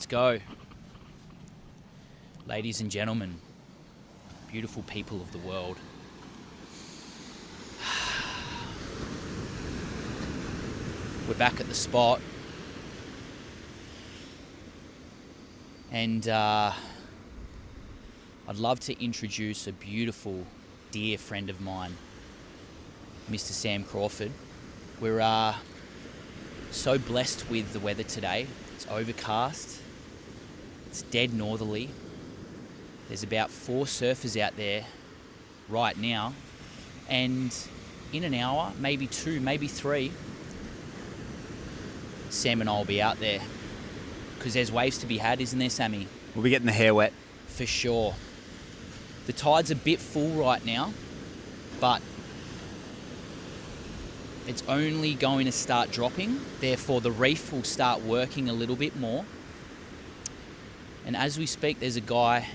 go. Ladies and gentlemen, beautiful people of the world. We're back at the spot. And I'd love to introduce a beautiful, dear friend of mine, Mr. Sam Crawford. We're so blessed with the weather today. It's overcast. It's dead northerly. There's about 4 surfers out there right now. And in an hour, maybe 2, maybe 3, Sam and I will be out there. Because there's waves to be had, isn't there, Sammy? We'll be getting the hair wet. For sure. The tide's a bit full right now, but it's only going to start dropping. Therefore, the reef will start working a little bit more. And as we speak, there's a guy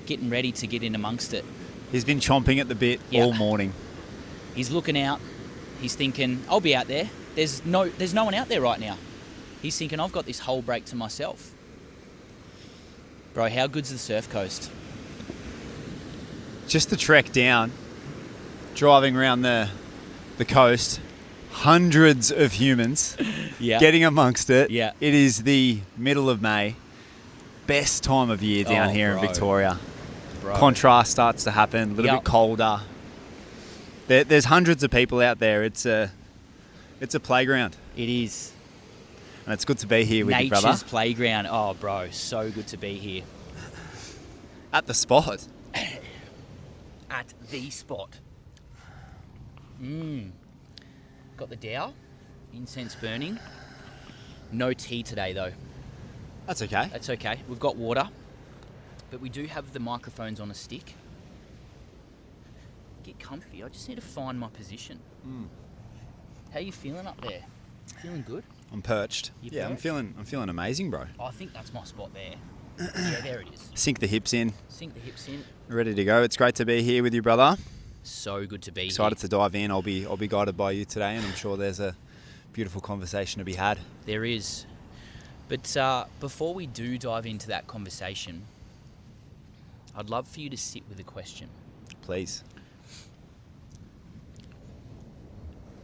getting ready to get in amongst it. He's been chomping at the bit all morning. He's looking out. He's thinking, I'll be out there. There's no one out there right now. He's thinking, I've got this whole break to myself. Bro, how good's the surf coast? Just the trek down, driving around the coast, hundreds of humans getting amongst it. Yeah. It is the middle of May. Best time of year down here in Victoria. Bro. Contrast starts to happen, a little bit colder. There's hundreds of people out there. It's a playground. It is. And it's good to be here with you, brother. Nature's playground. Oh, bro, so good to be here. At the spot. At the spot. Got the dowel. Incense burning. No tea today, though. That's okay. That's okay. We've got water. But we do have the microphones on a stick. Get comfy. I just need to find my position. How you feeling up there? Feeling good? I'm perched. You I'm perched? feeling amazing, bro. I think that's my spot there. Yeah, there it is. Sink the hips in. Sink the hips in. Ready to go. It's great to be here with you, brother. So good to be Excited here. to dive in. I'll be guided by you today, and I'm sure there's a beautiful conversation to be had. There is. But before we do dive into that conversation, I'd love for you to sit with a question. Please.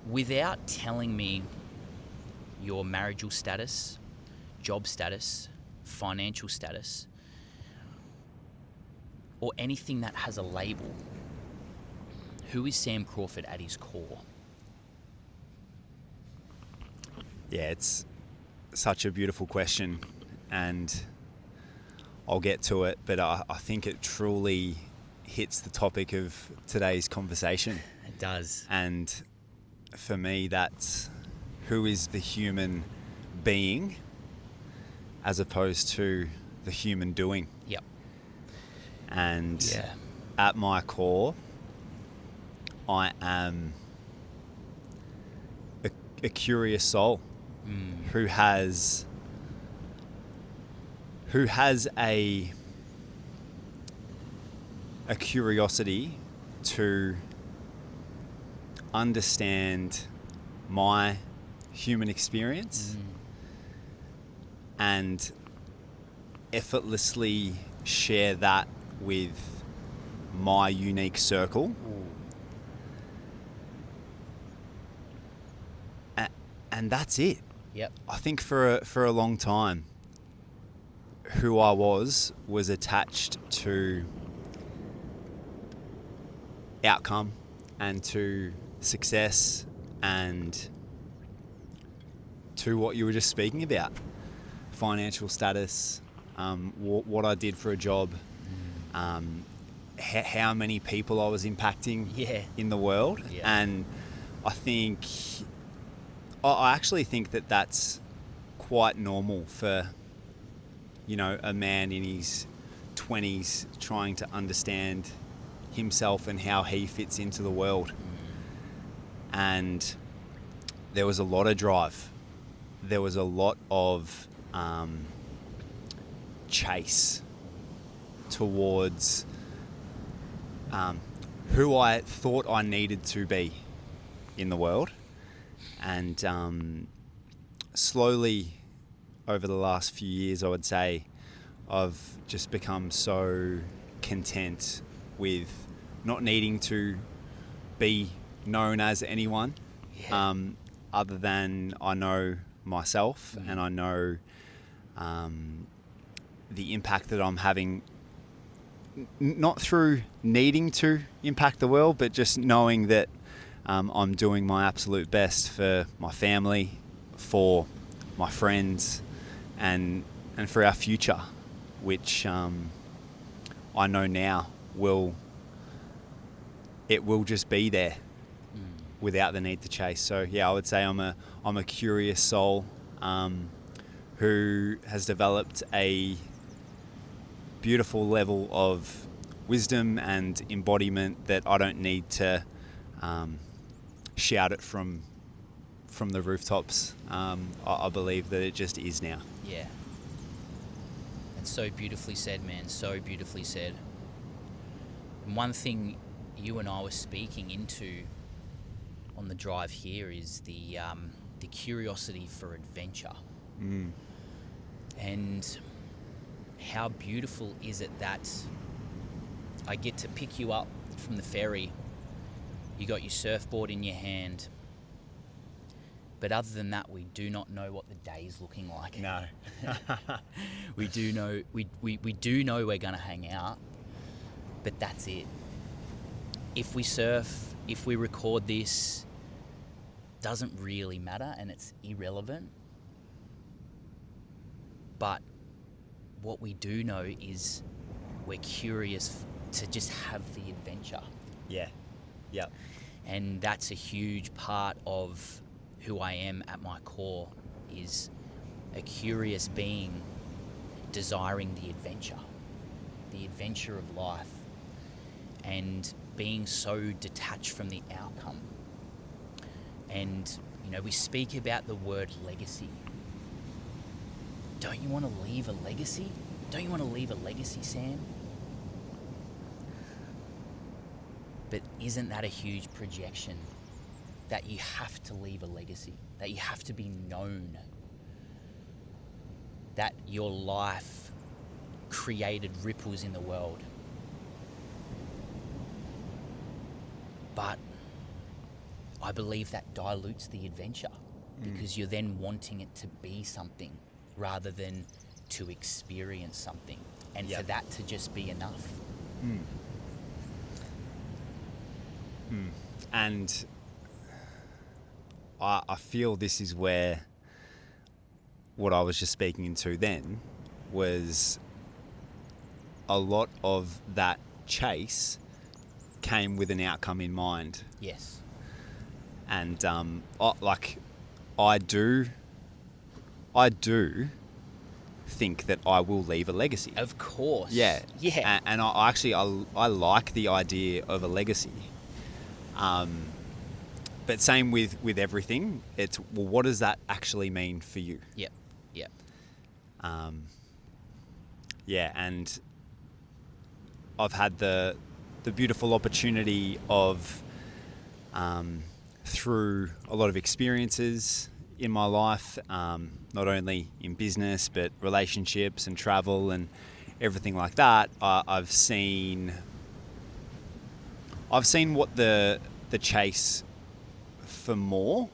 Without telling me your marital status, job status, financial status, or anything that has a label, who is Sam Crawford at his core? Yeah, it's such a beautiful question, and I'll get to it, but I think it truly hits the topic of today's conversation. It does. And for me, that's who is the human being as opposed to the human doing. Yep. And at my core, I am a curious soul who has a curiosity to understand my human experience and effortlessly share that with my unique circle. And that's it. Yep. I think for a long time, who I was attached to outcome and to success and to what you were just speaking about, financial status, what I did for a job, how many people I was impacting in the world. And I actually think that that's quite normal for, a man in his 20s trying to understand himself and how he fits into the world. And there was a lot of drive. There was a lot of chase towards who I thought I needed to be in the world. And slowly over the last few years, I would say I've just become so content with not needing to be known as anyone, other than I know myself and I know the impact that I'm having, not through needing to impact the world, but just knowing that I'm doing my absolute best for my family, for my friends, and for our future, which I know now will just be there without the need to chase. So yeah, I would say I'm a curious soul who has developed a beautiful level of wisdom and embodiment that I don't need to shout it from the rooftops. I believe that it just is now. Yeah. That's so beautifully said, man. So beautifully said. And one thing you and I were speaking into on the drive here is the curiosity for adventure. And how beautiful is it that I get to pick you up from the ferry, you got your surfboard in your hand, but other than that, we do not know what the day's looking like. No. We do know we do know we're gonna hang out, but that's it. If we surf, if we record this, doesn't really matter, and it's irrelevant. But what we do know is we're curious to just have the adventure. Yeah. Yep. And that's a huge part of who I am at my core, is a curious being desiring the adventure of life, and being so detached from the outcome. And, you know, we speak about the word legacy. Don't you want to leave a legacy? Don't you want to leave a legacy, Sam? But isn't that a huge projection? That you have to leave a legacy, that you have to be known, that your life created ripples in the world. But I believe that dilutes the adventure, because you're then wanting it to be something rather than to experience something, and for that to just be enough. And I feel this is where what I was just speaking into then was a lot of that chase came with an outcome in mind. Yes. And I do think that I will leave a legacy. Of course. Yeah. Yeah. And I actually like the idea of a legacy. But same with everything. It's, well, what does that actually mean for you? Yep. Yep. Yeah, and I've had the beautiful opportunity of, through a lot of experiences in my life, not only in business but relationships and travel and everything like that, I've seen what the chase for more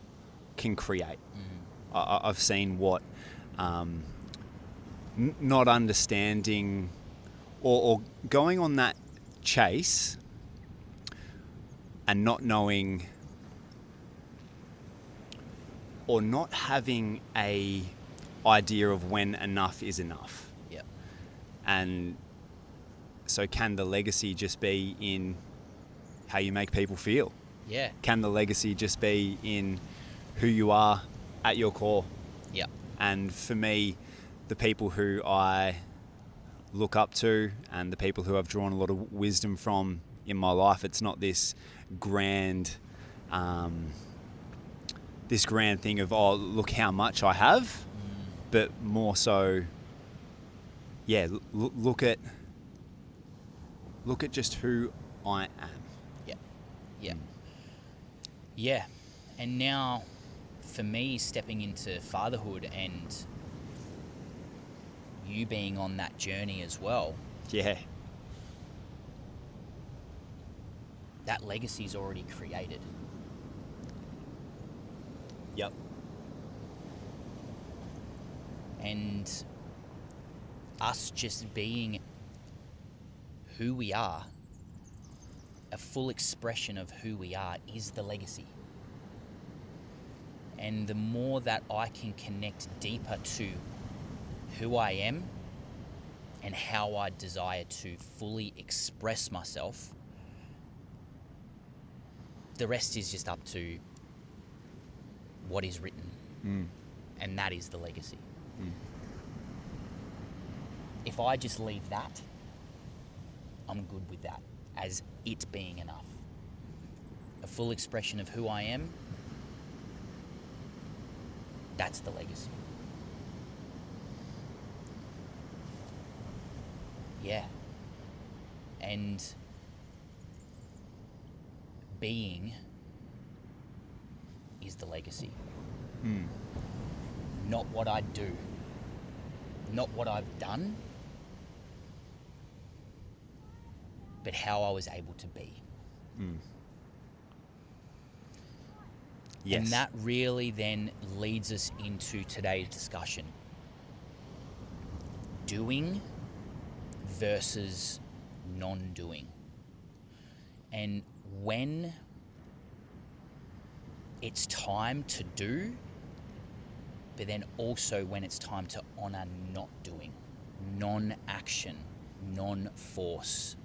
can create. I've seen what not understanding or going on that chase and not knowing or not having a idea of when enough is enough. Yep. And so can the legacy just be in how you make people feel? Yeah. Can the legacy just be in who you are at your core? Yep. And for me, the people who I look up to and the people who I've drawn a lot of wisdom from in my life, it's not this grand thing of, oh, look how much I have, but more so, yeah, look at just who I am. Yeah. Yeah. Yeah. And now, for me, stepping into fatherhood and you being on that journey as well, Yeah. that legacy's already created. Yep. And us just being who we are, a full expression of who we are, is the legacy. And the more that I can connect deeper to who I am and how I desire to fully express myself, the rest is just up to what is written. And that is the legacy. If I just leave that, I'm good with that as it being enough. A full expression of who I am, that's the legacy. Yeah. And being is the legacy. Not what I do, not what I've done, but how I was able to be. Yes. And that really then leads us into today's discussion. Doing versus non-doing. And when it's time to do, but then also when it's time to honor not doing, non-action, non-force.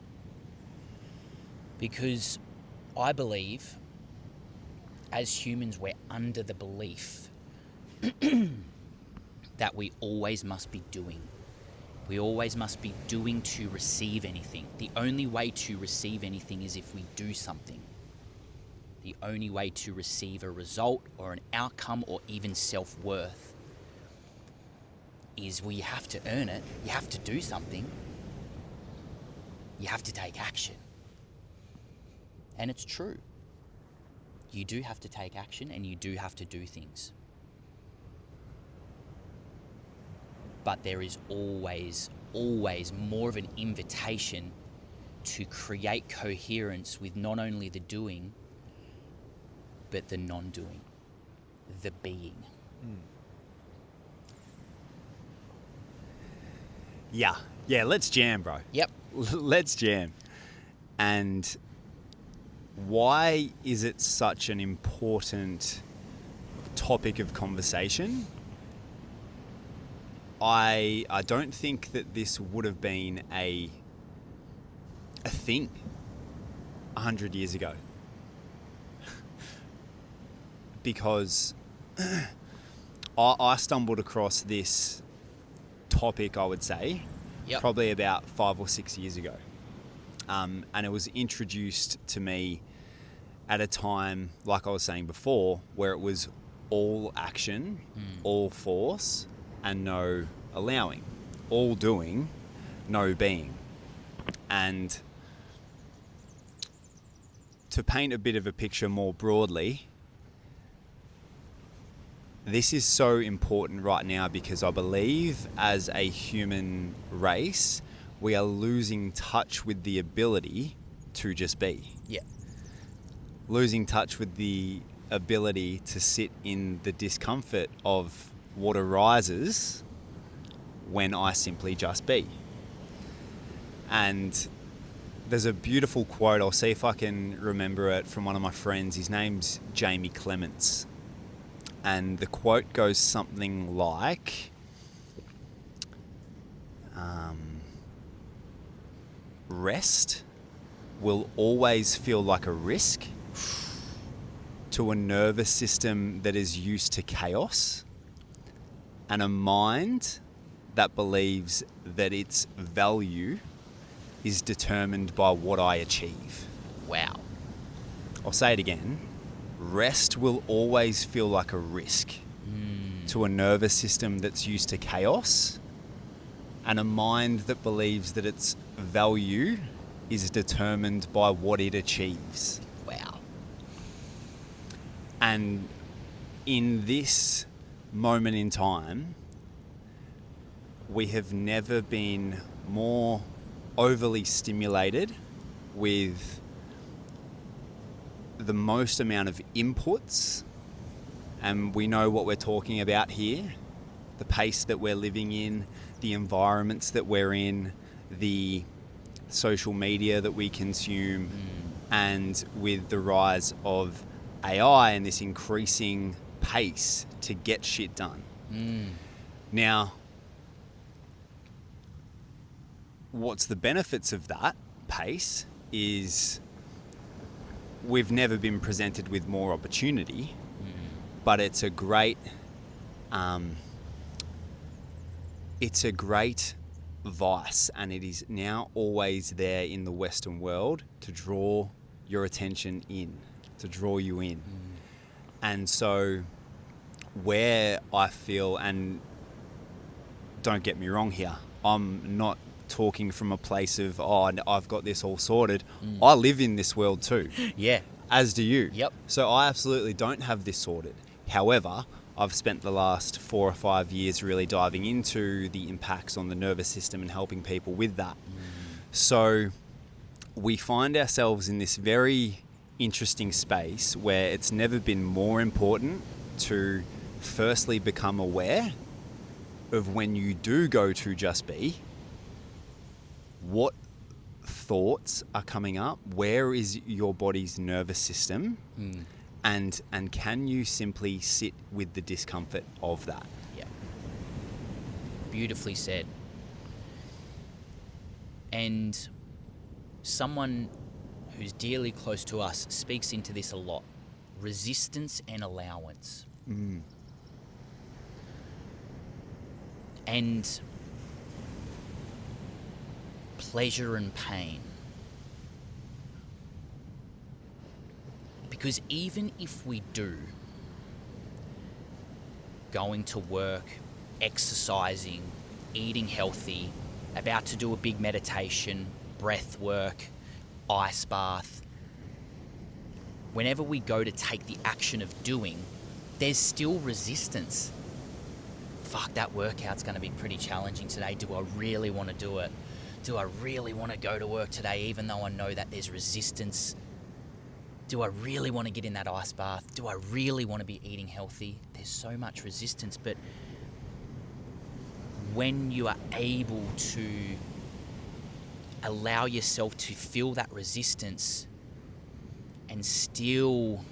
Because I believe as humans, we're under the belief that we always must be doing. We always must be doing to receive anything. The only way to receive anything is if we do something. The only way to receive a result or an outcome or even self-worth is you have to earn it. You have to do something. You have to take action. And it's true. You do have to take action and you do have to do things. But there is always more of an invitation to create coherence with not only the doing, but the non-doing, the being. Yeah, let's jam, bro. Yep. Let's jam. And why is it such an important topic of conversation? I don't think that this would have been a thing 100 years ago. Because I stumbled across this topic, I would say, probably about 5 or 6 years ago. And it was introduced to me at a time, like I was saying before, where it was all action, all force, and no allowing. All doing, no being. And to paint a bit of a picture more broadly, this is so important right now because I believe as a human race, we are losing touch with the ability to just be. Yeah. Losing touch with the ability to sit in the discomfort of what arises when I simply just be. And there's a beautiful quote, I'll see if I can remember it, from one of my friends. His name's Jamie Clements. And the quote goes something like, rest will always feel like a risk to a nervous system that is used to chaos and a mind that believes that its value is determined by what I achieve. Wow. I'll say it again. Rest will always feel like a risk to a nervous system that's used to chaos and a mind that believes that its value is determined by what it achieves. Wow. And in this moment in time, we have never been more overly stimulated with the most amount of inputs, and we know what we're talking about here, the pace that we're living in, the environments that we're in, the social media that we consume, and with the rise of AI and this increasing pace to get shit done. Now, what's the benefits of that pace is we've never been presented with more opportunity, but it's a great vice, and it is now always there in the Western world to draw your attention in, to draw you in. And so where I feel, and don't get me wrong here, I'm not talking from a place of, oh, I've got this all sorted. I live in this world too. Yeah. As do you. Yep. So I absolutely don't have this sorted. However, I've spent the last 4 or 5 years really diving into the impacts on the nervous system and helping people with that. So we find ourselves in this very interesting space where it's never been more important to firstly become aware of when you do go to just be, what thoughts are coming up, where is your body's nervous system, and can you simply sit with the discomfort of that? Yeah. Beautifully said. And someone who's dearly close to us speaks into this a lot. Resistance and allowance. And pleasure and pain. Because even if we do, going to work, exercising, eating healthy, about to do a big meditation, breath work, ice bath, whenever we go to take the action of doing, there's still resistance. Fuck, that workout's going to be pretty challenging today. Do I really want to do it? Do I really want to go to work today, even though I know that there's resistance? Do I really want to get in that ice bath? Do I really want to be eating healthy? There's so much resistance, but when you are able to allow yourself to feel that resistance and still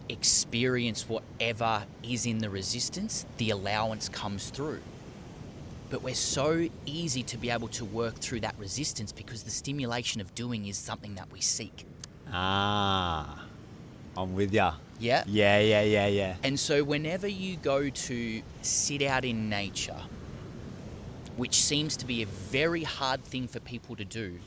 experience whatever is in the resistance, the allowance comes through. But we're so easy to be able to work through that resistance because the stimulation of doing is something that we seek. Ah, I'm with ya. Yeah? Yeah. And so whenever you go to sit out in nature, which seems to be a very hard thing for people to do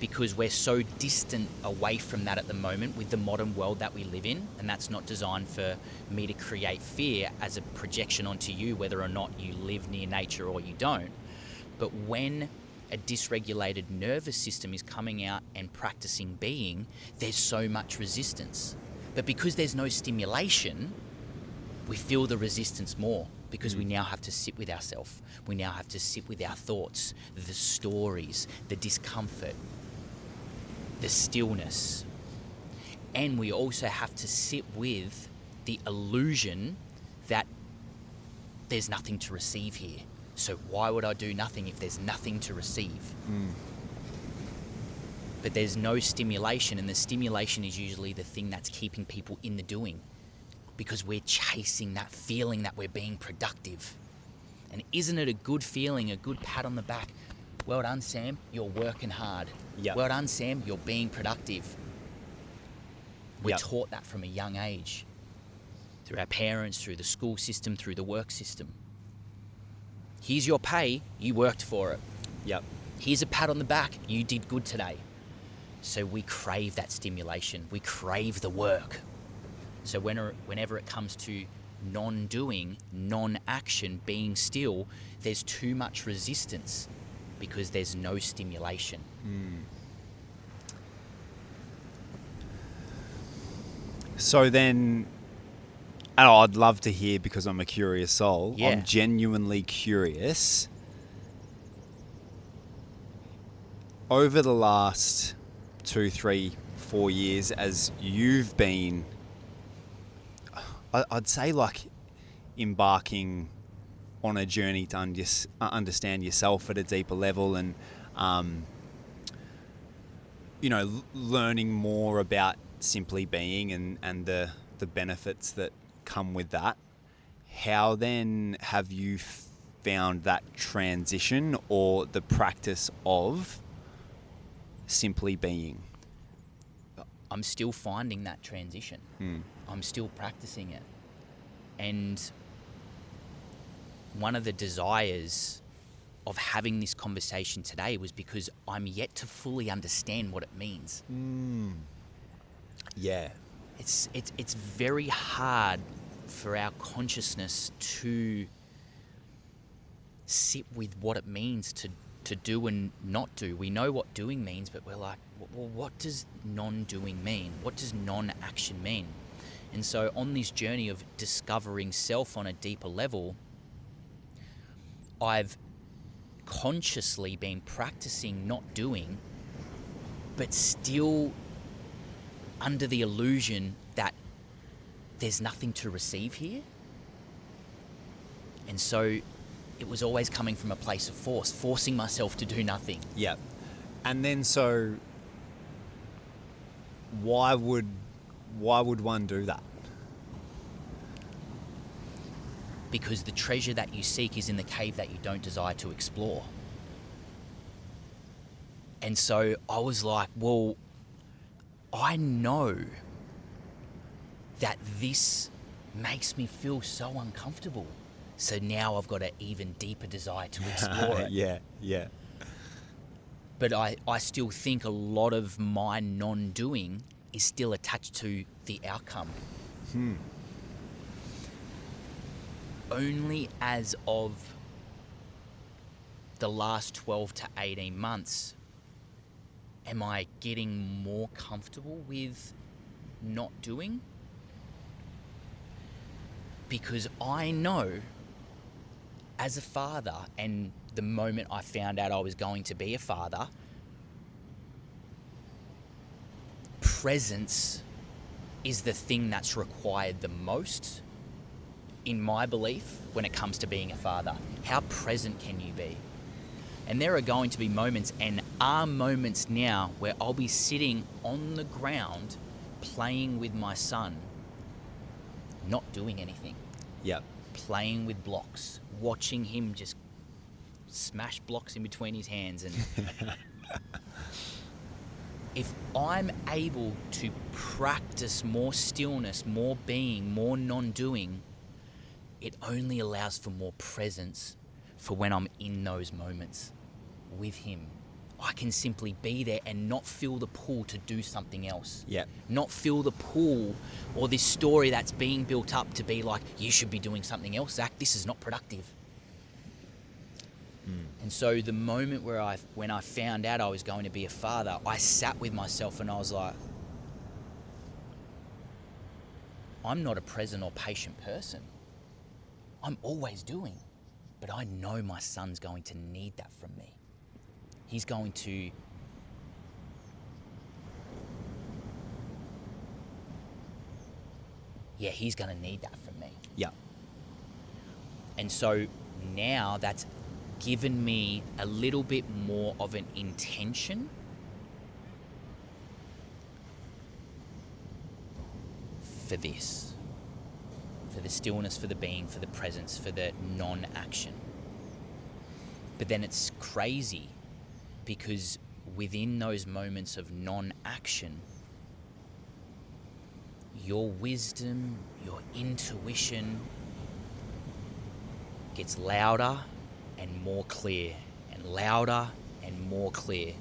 because we're so distant away from that at the moment with the modern world that we live in, and that's not designed for me to create fear as a projection onto you, whether or not you live near nature or you don't. But when a dysregulated nervous system is coming out and practicing being, there's so much resistance. But because there's no stimulation, we feel the resistance more because we now have to sit with ourselves. We now have to sit with our thoughts, the stories, the discomfort, the stillness. And we also have to sit with the illusion that there's nothing to receive here. So why would I do nothing if there's nothing to receive? But there's no stimulation, and the stimulation is usually the thing that's keeping people in the doing because we're chasing that feeling that we're being productive. And isn't it a good feeling, a good pat on the back? Well done, Sam, you're working hard. Yep. Well done, Sam, you're being productive. We're Yep. taught that from a young age, through our parents, through the school system, through the work system. Here's your pay, you worked for it. Yep. Here's a pat on the back, you did good today. So we crave that stimulation, we crave the work. So whenever it comes to non-doing, non-action, being still, there's too much resistance because there's no stimulation. So then And I'd love to hear, because I'm a curious soul. Yeah. I'm genuinely curious. Over the last 2, 3, 4 years, as you've been, I'd say, like, embarking on a journey to understand yourself at a deeper level, and learning more about simply being and the benefits that come with that. How then have you found that transition or the practice of simply being? I'm still finding that transition. I'm still practicing it. And one of the desires of having this conversation today was because I'm yet to fully understand what it means. Yeah. It's very hard for our consciousness to sit with what it means to do and not do. We know what doing means, but we're like, well, what does non-doing mean? What does non-action mean? And so on this journey of discovering self on a deeper level, I've consciously been practicing not doing, but still under the illusion that there's nothing to receive here. And so it was always coming from a place of forcing myself to do nothing. Yeah. And then so why would one do that? Because the treasure that you seek is in the cave that you don't desire to explore. And so I was like, well, I know that this makes me feel so uncomfortable. So now I've got an even deeper desire to explore it. Yeah. But I still think a lot of my non-doing is still attached to the outcome. Only as of the last 12 to 18 months am I getting more comfortable with not doing. Because I know, as a father, and the moment I found out I was going to be a father, presence is the thing that's required the most, in my belief, when it comes to being a father. How present can you be? And there are going to be moments, and are moments now, where I'll be sitting on the ground playing with my son, not doing anything. Yep. Playing with blocks, watching him just smash blocks in between his hands. And if I'm able to practice more stillness, more being, more non-doing, it only allows for more presence for when I'm in those moments with him. I can simply be there and not feel the pull to do something else. Yeah. Not feel the pull or this story that's being built up to be like, you should be doing something else, Zach. This is not productive. And so the moment when I found out I was going to be a father, I sat with myself and I was like, I'm not a present or patient person. I'm always doing, but I know my son's going to need that from me. He's going to he's going to need that from me. Yeah. And so now that's given me a little bit more of an intention for this, for the stillness, for the being, for the presence, for the non-action. But then it's crazy because within those moments of non-action, your wisdom, your intuition gets louder and more clear, and louder and more clear.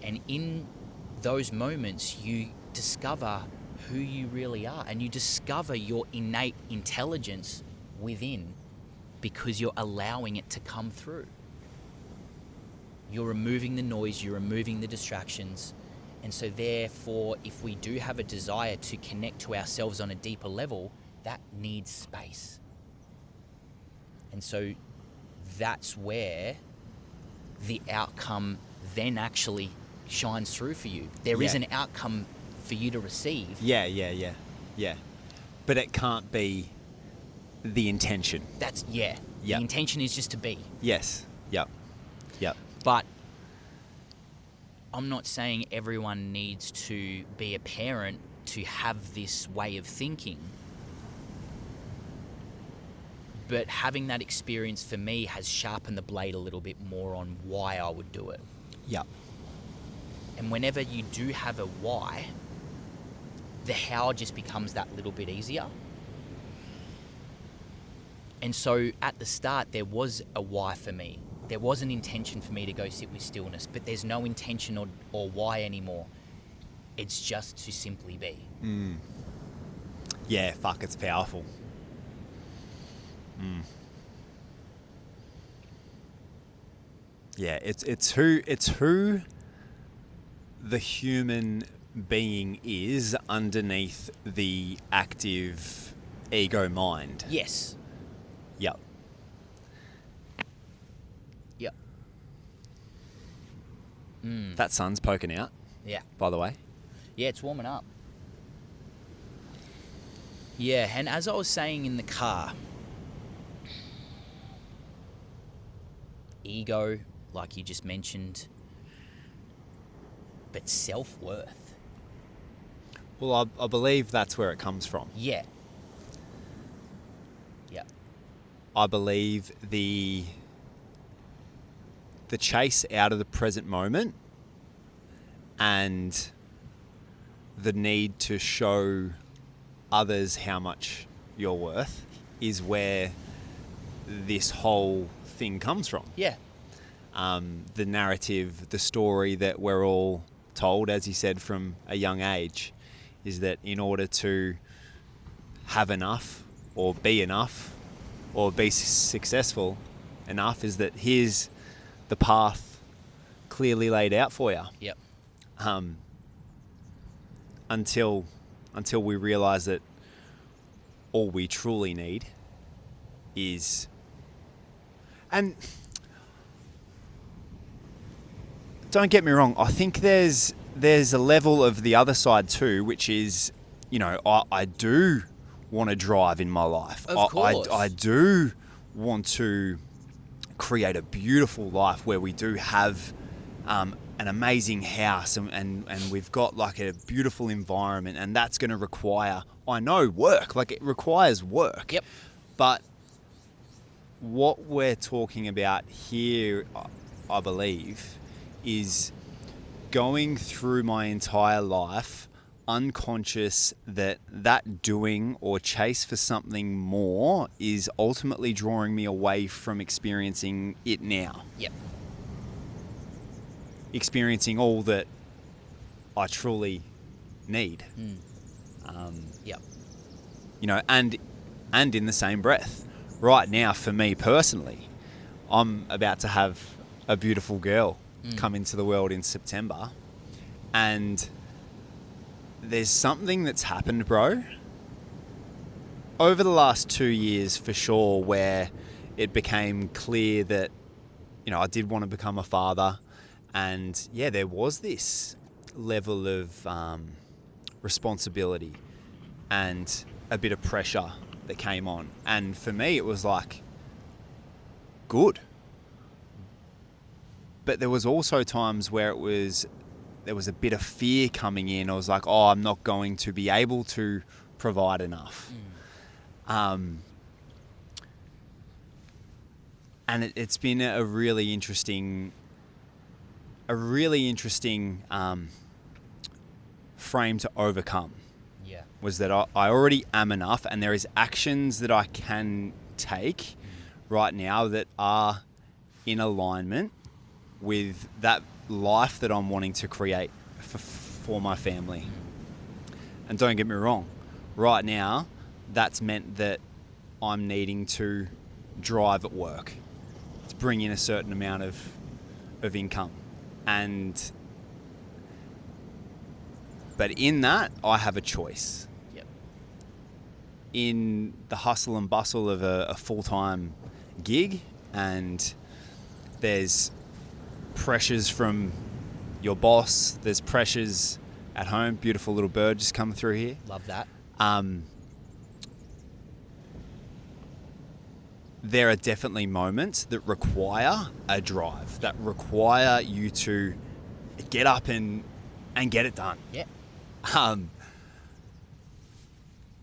And in those moments, you discover who you really are, and you discover your innate intelligence within because you're allowing it to come through. You're removing the noise, you're removing the distractions. And so therefore, if we do have a desire to connect to ourselves on a deeper level, that needs space. And so that's where the outcome then actually shines through for you. There is an outcome for you to receive. Yeah. But it can't be the intention. That's, The intention is just to be. Yes. Yep. But I'm not saying everyone needs to be a parent to have this way of thinking. But having that experience for me has sharpened the blade a little bit more on why I would do it. Yep. And whenever you do have a why, the how just becomes that little bit easier. And so at the start, there was a why for me. There was an intention for me to go sit with stillness, but there's no intention or why anymore. It's just to simply be. Yeah, fuck, it's powerful. Yeah, it's who the human being is underneath the active ego mind. Yes. Yep. That sun's poking out, Yeah. by the way. Yeah, it's warming up. Yeah, and as I was saying in the car, ego, like you just mentioned, but self-worth. Well, I believe that's where it comes from. Yeah. I believe the chase out of the present moment and the need to show others how much you're worth is where this whole thing comes from. Yeah. The narrative, the story that we're all told, as you said, from a young age, is that in order to have enough or be enough or be successful enough, is that here's the path clearly laid out for you. Yep. Until we realize that all we truly need is, and don't get me wrong, I think there's a level of the other side too, which is, I do want to drive in my life. Of course. I do want to create a beautiful life where we do have an amazing house and we've got like a beautiful environment, and that's going to require, I know, work. Like, it requires work. Yep. But what we're talking about here, I believe, is going through my entire life unconscious that doing or chase for something more is ultimately drawing me away from experiencing it now. Yep. Experiencing all that I truly need. Yep. And in the same breath, right now for me personally, I'm about to have a beautiful girl come into the world in September, and there's something that's happened, bro, over the last 2 years for sure, where it became clear that, I did want to become a father, and there was this level of responsibility and a bit of pressure that came on. And for me, it was like, good. But there was also times where there was a bit of fear coming in. I was like, I'm not going to be able to provide enough. And it's been a really interesting frame to overcome. Yeah. Was that I already am enough, and there is actions that I can take right now that are in alignment with that life that I'm wanting to create for my family. And don't get me wrong, right now, that's meant that I'm needing to drive at work to bring in a certain amount of income. But in that, I have a choice. Yep. in the hustle and bustle of a full-time gig, and there's pressures from your boss, there's pressures at home. Beautiful little bird just coming through here. Love that. There are definitely moments that require a drive, that require you to get up and get it done. Yeah.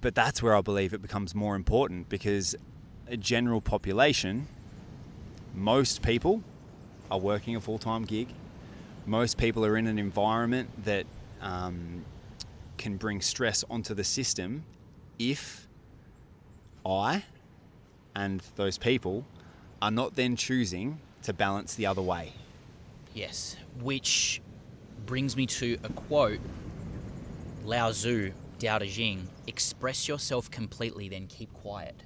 But that's where I believe it becomes more important, because a general population, most people are working a full-time gig. Most people are in an environment that can bring stress onto the system if I and those people are not then choosing to balance the other way. Yes, which brings me to a quote, Lao Tzu, Tao Te Ching, express yourself completely, then keep quiet.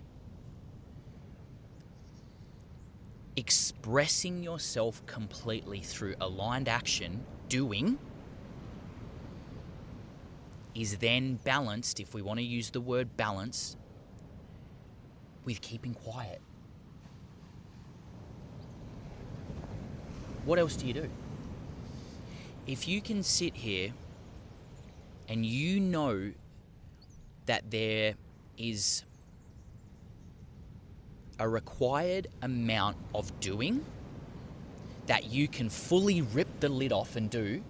Expressing yourself completely through aligned action, doing, is then balanced, if we want to use the word balance, with keeping quiet. What else do you do? If you can sit here and you know that there is a required amount of doing that you can fully rip the lid off and do,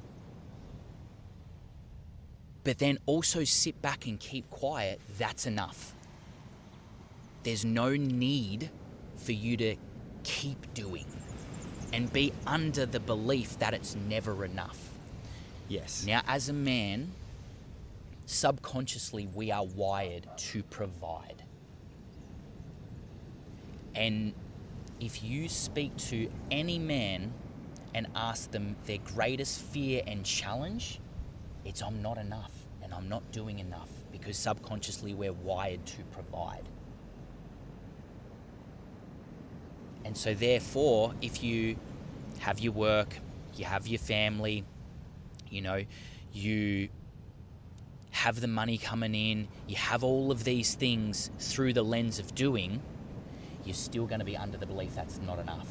but then also sit back and keep quiet, that's enough. There's no need for you to keep doing and be under the belief that it's never enough. Yes. Now, as a man, subconsciously we are wired to provide. And if you speak to any man and ask them their greatest fear and challenge, it's I'm not enough and I'm not doing enough, because subconsciously we're wired to provide. And so therefore, if you have your work, you have your family, you have the money coming in, you have all of these things through the lens of doing, you're still going to be under the belief that's not enough.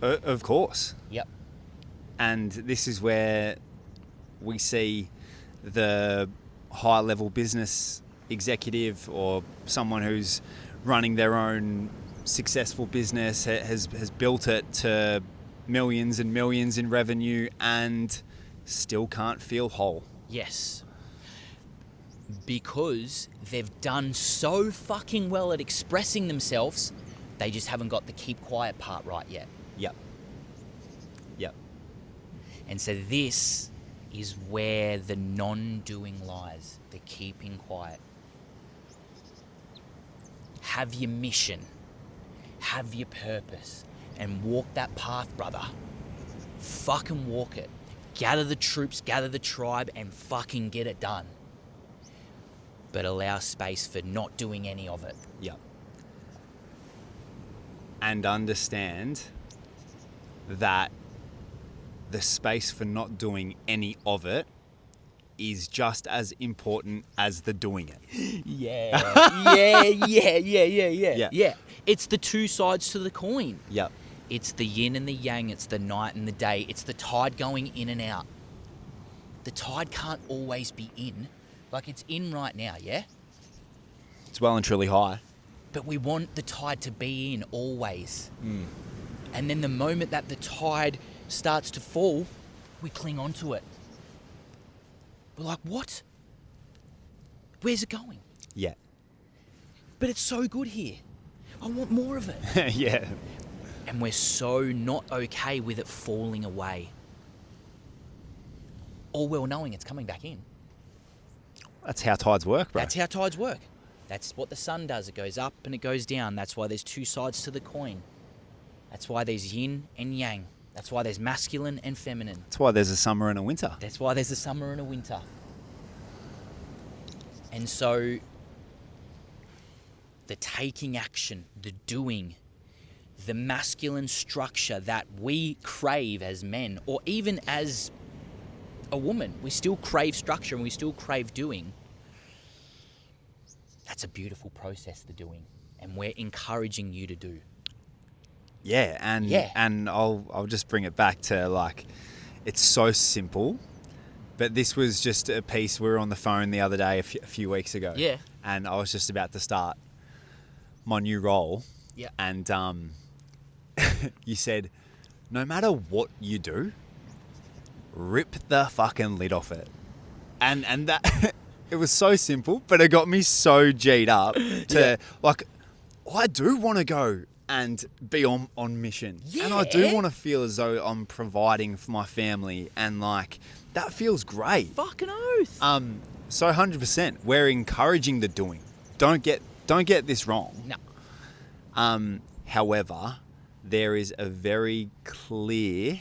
Of course. Yep. And this is where we see the high-level business executive or someone who's running their own successful business, has built it to millions and millions in revenue, and still can't feel whole. Yes. Because they've done so fucking well at expressing themselves, they just haven't got the keep quiet part right yet. Yep. And so this is where the non-doing lies, the keeping quiet. Have your mission, have your purpose, and walk that path, brother. Fucking walk it. Gather the troops, gather the tribe, and fucking get it done. But allow space for not doing any of it. Yep. And understand that the space for not doing any of it is just as important as the doing it. Yeah. It's the two sides to the coin. Yep. It's the yin and the yang. It's the night and the day. It's the tide going in and out. The tide can't always be in. Like, it's in right now, yeah? It's well and truly high. But we want the tide to be in always. And then the moment that the tide starts to fall, we cling on to it. We're like, what? Where's it going? Yeah. But it's so good here. I want more of it. Yeah. And we're so not okay with it falling away. All well knowing it's coming back in. That's how tides work, bro. That's how tides work. That's what the sun does. It goes up and it goes down. That's why there's two sides to the coin. That's why there's yin and yang. That's why there's masculine and feminine. That's why there's a summer and a winter. That's why there's a summer and a winter. And so the taking action, the doing, the masculine structure that we crave as men, or even as a woman, we still crave structure and we still crave doing. That's a beautiful process, the doing. And we're encouraging you to do. Yeah, and I'll just bring it back to, like, it's so simple, but this was just a piece. We were on the phone the other day, a few weeks ago. Yeah. And I was just about to start my new role. Yeah. And you said, no matter what you do, rip the fucking lid off it. And that it was so simple, but it got me so G'd up to like, I do want to go and be on mission. Yeah. And I do want to feel as though I'm providing for my family, and like that feels great. Fucking oath. So 100%, we're encouraging the doing. Don't get this wrong. No. However, there is a very clear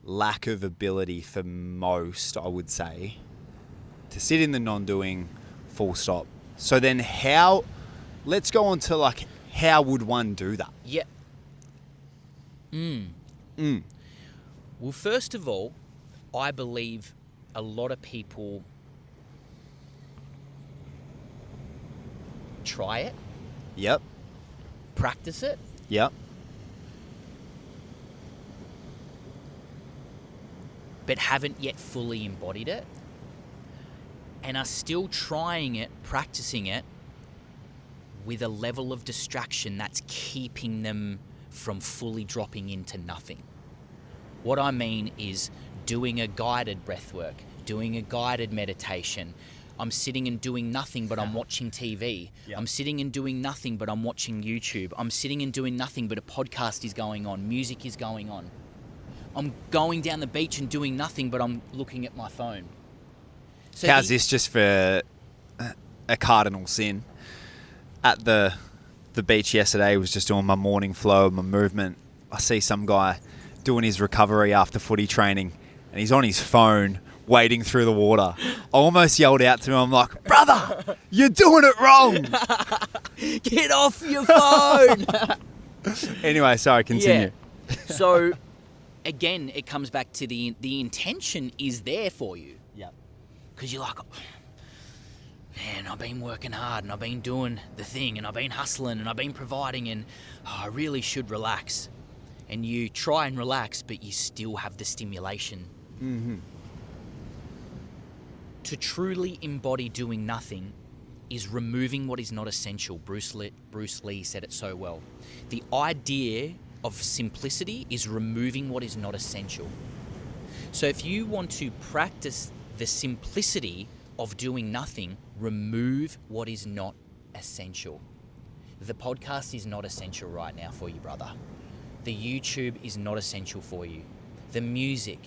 lack of ability for most, I would say, to sit in the non-doing, full stop. So then let's go on to like, how would one do that? Yeah. Well, first of all, I believe a lot of people try it, Yep. practice it, Yep. but haven't yet fully embodied it, and are still trying it, practicing it, with a level of distraction that's keeping them from fully dropping into nothing. What I mean is doing a guided breath work, doing a guided meditation. I'm sitting and doing nothing, but I'm watching TV. Yep. I'm sitting and doing nothing, but I'm watching YouTube. I'm sitting and doing nothing, but a podcast is going on. Music is going on. I'm going down the beach and doing nothing, but I'm looking at my phone. So How's this just for a cardinal sin? At the beach yesterday, was just doing my morning flow, my movement. I see some guy doing his recovery after footy training, and he's on his phone wading through the water. I almost yelled out to him, I'm like, brother, you're doing it wrong. Get off your phone! Anyway, sorry, continue. Yeah. So, again, it comes back to the intention is there for you. Yep. Because you're like, man, I've been working hard and I've been doing the thing and I've been hustling and I've been providing and I really should relax. And you try and relax, but you still have the stimulation. Mm-hmm. To truly embody doing nothing is removing what is not essential. Bruce Lee said it so well. The idea of simplicity is removing what is not essential. So if you want to practice the simplicity of doing nothing, remove what is not essential. The podcast is not essential right now for you, brother. The YouTube is not essential for you. The music,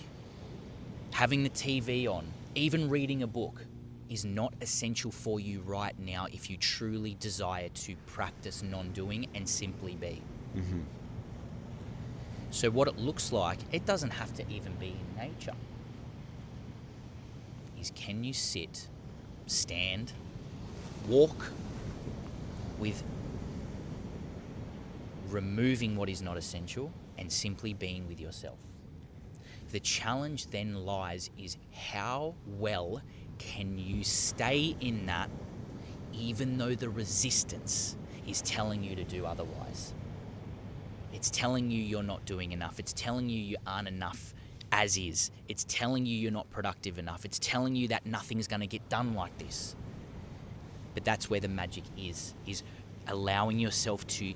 having the TV on, even reading a book is not essential for you right now if you truly desire to practice non-doing and simply be. Mm-hmm. So what it looks like, it doesn't have to even be in nature, is can you sit, stand, walk with removing what is not essential and simply being with yourself. The challenge then lies is how well can you stay in that even though the resistance is telling you to do otherwise. It's telling you you're not doing enough. It's telling you you aren't enough as is. It's telling you you're not productive enough. It's telling you that nothing's going to get done like this. But that's where the magic is allowing yourself to,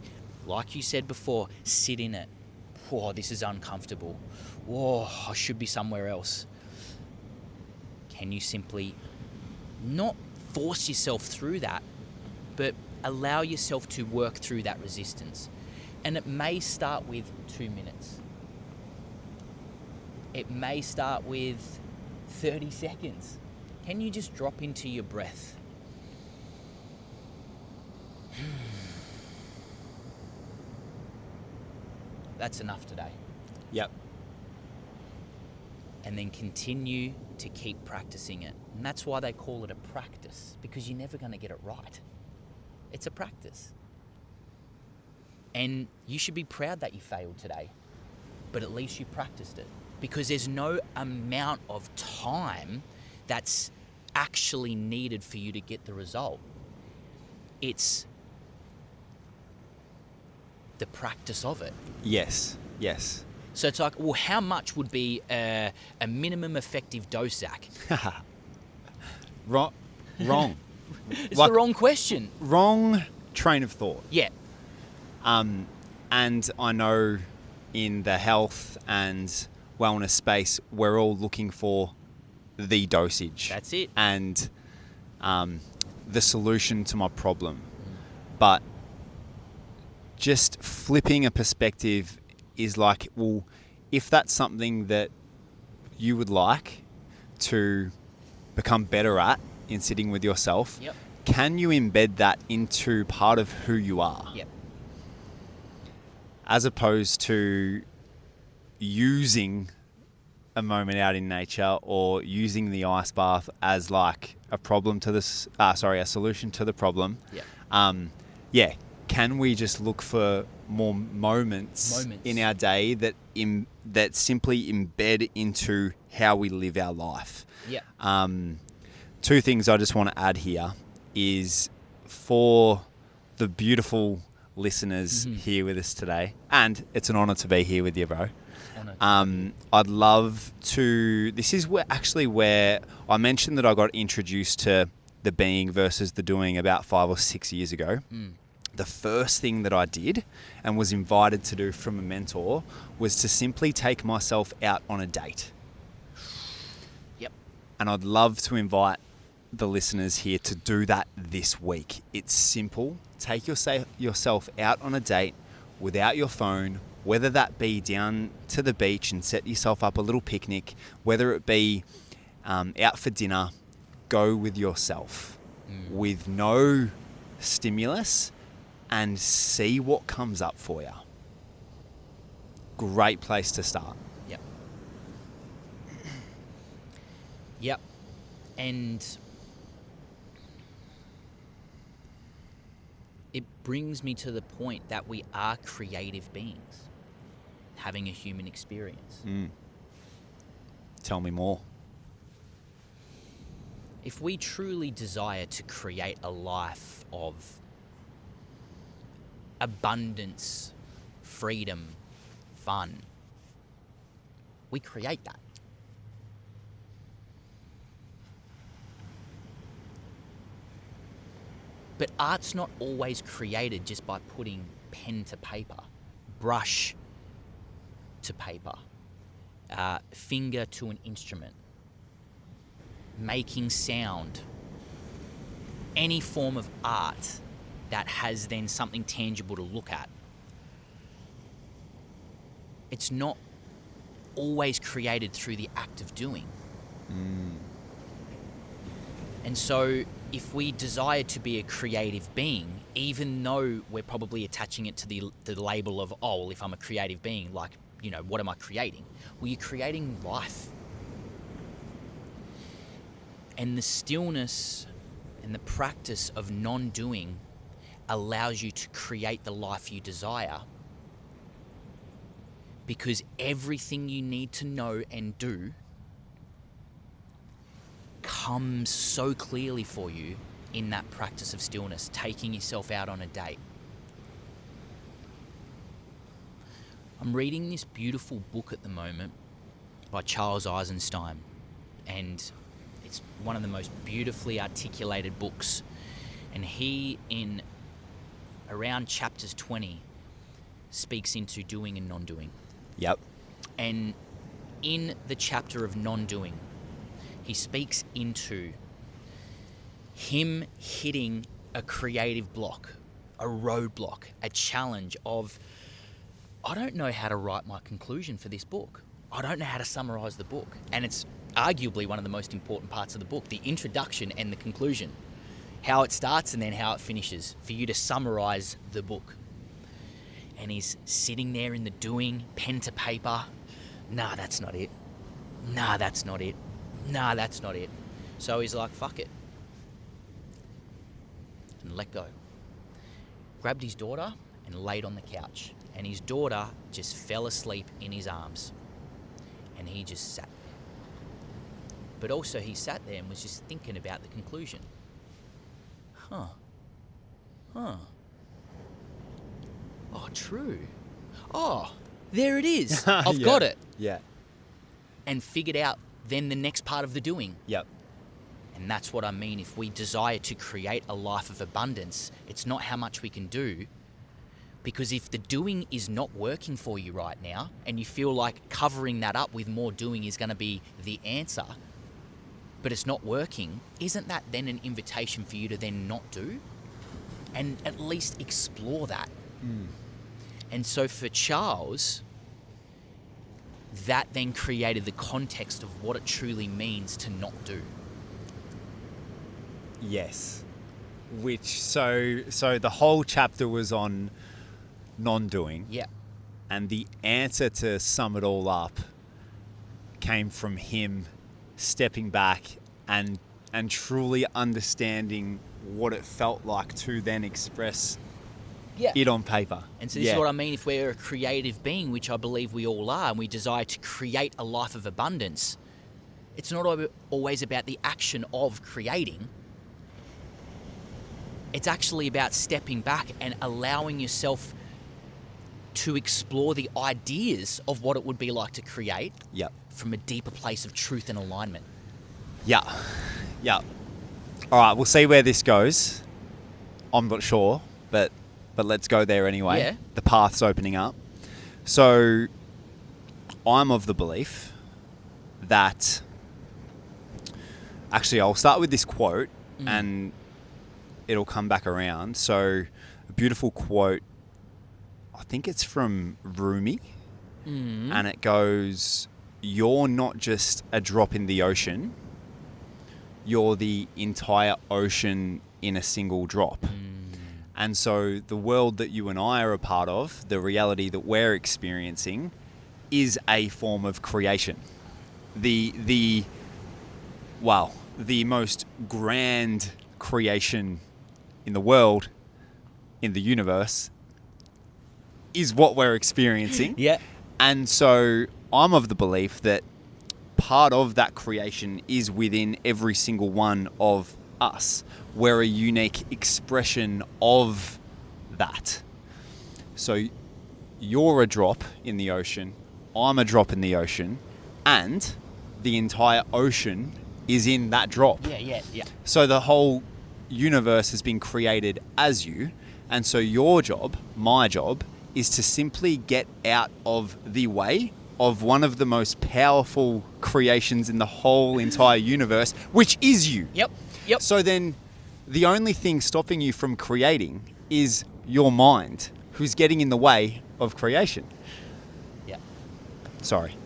like you said before, sit in it. Whoa, this is uncomfortable. Whoa, I should be somewhere else. Can you simply not force yourself through that, but allow yourself to work through that resistance? And it may start with 2 minutes. It may start with 30 seconds. Can you just drop into your breath? That's enough today. Yep. And then continue to keep practicing it. And that's why they call it a practice, because you're never going to get it right. It's a practice. And you should be proud that you failed today, but at least you practiced it, because there's no amount of time that's actually needed for you to get the result. It's the practice of it. Yes. Yes. So it's like, well, how much would be a minimum effective dose, Zach? Wrong. It's Like- the wrong question. Wrong train of thought. Yeah. And I know in the health and wellness space, we're all looking for the dosage. That's it. And the solution to my problem. But just flipping a perspective is like, well, if that's something that you would like to become better at in sitting with yourself, Yep. can you embed that into part of who you are? Yep. As opposed to using a moment out in nature or using the ice bath as like a problem to this, a solution to the problem. Yep. Can we just look for more moments in our day that simply embed into how we live our life? Yeah. Two things I just want to add here is for the beautiful listeners here with us today, and it's an honor to be here with you, bro. I'd love to. This is where I mentioned that I got introduced to the being versus the doing about 5 or 6 years ago. The first thing that I did and was invited to do from a mentor was to simply take myself out on a date. Yep. And I'd love to invite the listeners here to do that this week. It's simple. Take yourself out on a date without your phone, whether that be down to the beach and set yourself up a little picnic, whether it be out for dinner. Go with yourself with no stimulus and see what comes up for you. Great place to start. Yep. Yep. And it brings me to the point that we are creative beings having a human experience. Tell me more. If we truly desire to create a life of abundance, freedom, fun, we create that. But art's not always created just by putting pen to paper, brush to paper, finger to an instrument, making sound. Any form of art that has then something tangible to look at. It's not always created through the act of doing. And so if we desire to be a creative being, even though we're probably attaching it to the label of, oh, well, if I'm a creative being, like, you know, what am I creating? Well, you're creating life. And the stillness and the practice of non-doing allows you to create the life you desire, because everything you need to know and do comes so clearly for you in that practice of stillness, taking yourself out on a date. I'm reading this beautiful book at the moment by Charles Eisenstein, and it's one of the most beautifully articulated books. And he, in around chapters 20, speaks into doing and non-doing. Yep. And in the chapter of non-doing, he speaks into him hitting a creative block, a roadblock, a challenge of, I don't know how to write my conclusion for this book. I don't know how to summarize the book. And it's arguably one of the most important parts of the book, the introduction and the conclusion. How it starts and then how it finishes, for you to summarize the book. And he's sitting there in the doing, pen to paper. Nah, that's not it. Nah, that's not it. Nah, that's not it. So he's like, fuck it. And let go. Grabbed his daughter and laid on the couch. And his daughter just fell asleep in his arms. And he just sat there. But also he sat there and was just thinking about the conclusion. Huh. Oh, true. Oh, there it is. I've Yeah. got it. Yeah. And figured out then the next part of the doing. Yep. And that's what I mean. If we desire to create a life of abundance, it's not how much we can do. Because if the doing is not working for you right now, and you feel like covering that up with more doing is going to be the answer, but it's not working, isn't that then an invitation for you to then not do? And at least explore that. And so for Charles, that then created the context of what it truly means to not do. Yes. Which, so the whole chapter was on non-doing. Yeah. And the answer to sum it all up came from him stepping back and truly understanding what it felt like to then express it on paper. And so this is what I mean. If we're a creative being, which I believe we all are, and we desire to create a life of abundance, it's not always about the action of creating. It's actually about stepping back and allowing yourself to explore the ideas of what it would be like to create from a deeper place of truth and alignment. Yeah. All right, we'll see where this goes. I'm not sure, but let's go there anyway. Yeah. The path's opening up. So I'm of the belief that... Actually, I'll start with this quote and it'll come back around. So a beautiful quote, I think it's from Rumi, and it goes, "You're not just a drop in the ocean, you're the entire ocean in a single drop." And so the world that you and I are a part of, the reality that we're experiencing, is a form of creation. The most grand creation in the world, in the universe, is what we're experiencing. Yeah. And so I'm of the belief that part of that creation is within every single one of us. We're a unique expression of that. So you're a drop in the ocean, I'm a drop in the ocean, and the entire ocean is in that drop. Yeah. So the whole universe has been created as you, and so your job, my job, is to simply get out of the way of one of the most powerful creations in the whole entire universe, which is you. Yep. So then the only thing stopping you from creating is your mind, who's getting in the way of creation. Yeah. Sorry.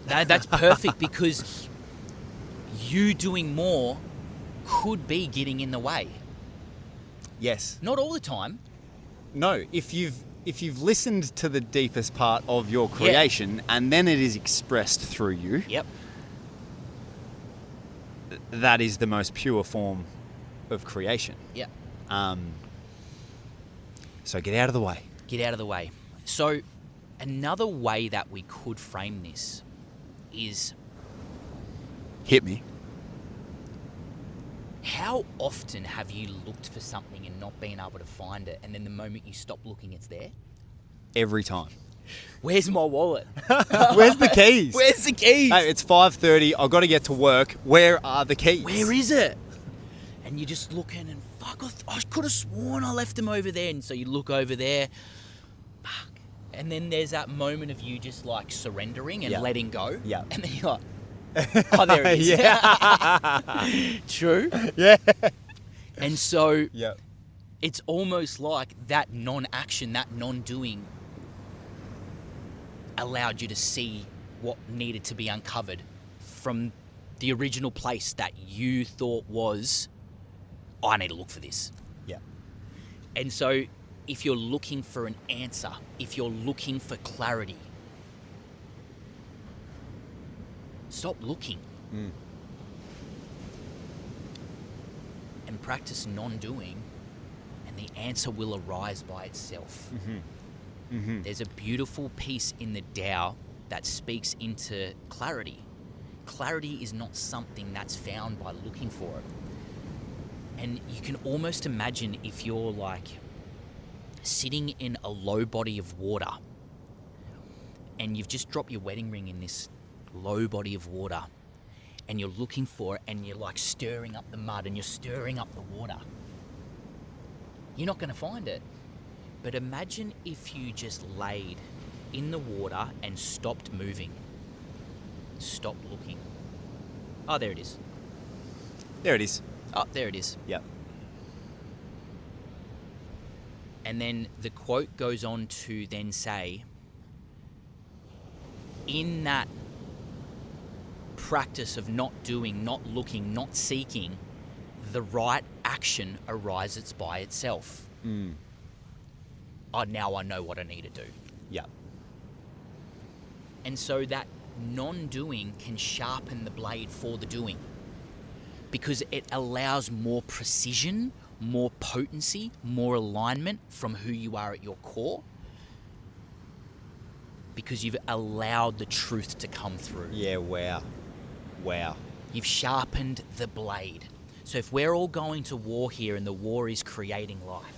That's perfect, because you doing more could be getting in the way. Yes. Not all the time. No, if you've listened to the deepest part of your creation and then it is expressed through you, that is the most pure form of creation. Yeah. So get out of the way. Get out of the way. So another way that we could frame this is, Hit me. how often have you looked for something and not been able to find it, and then the moment you stop looking, it's there? Every time. Where's my wallet? Where's the keys? Where's the keys? Hey, it's 5:30. I've got to get to work. Where are the keys? Where is it? And you're just looking and, fuck, I could have sworn I left them over there. And so you look over there, fuck. And then there's that moment of you just like surrendering and letting go. Yeah. And then you're like, oh, there it is. Yeah. True. Yeah. And so Yeah. it's almost like that non-action, that non-doing allowed you to see what needed to be uncovered from the original place that you thought was, oh, I need to look for this. Yeah. And so if you're looking for an answer, if you're looking for clarity, stop looking and practice non-doing, and the answer will arise by itself. There's a beautiful piece in the Tao that speaks into clarity. Clarity is not something that's found by looking for it. And you can almost imagine if you're like sitting in a low body of water, and you've just dropped your wedding ring in this low body of water, and you're looking for it, and you're like stirring up the mud and you're stirring up the water. You're not going to find it. But imagine if you just laid in the water and stopped moving. Stopped looking. Oh, there it is. There it is. Oh, there it is. Yep. And then the quote goes on to then say, in that practice of not doing, not looking, not seeking, the right action arises by itself. Oh, now I know what I need to do. Yep. And so that non-doing can sharpen the blade for the doing, because it allows more precision, more potency, more alignment from who you are at your core, because you've allowed the truth to come through. Yeah, wow. Wow. You've sharpened the blade. So if we're all going to war here and the war is creating life,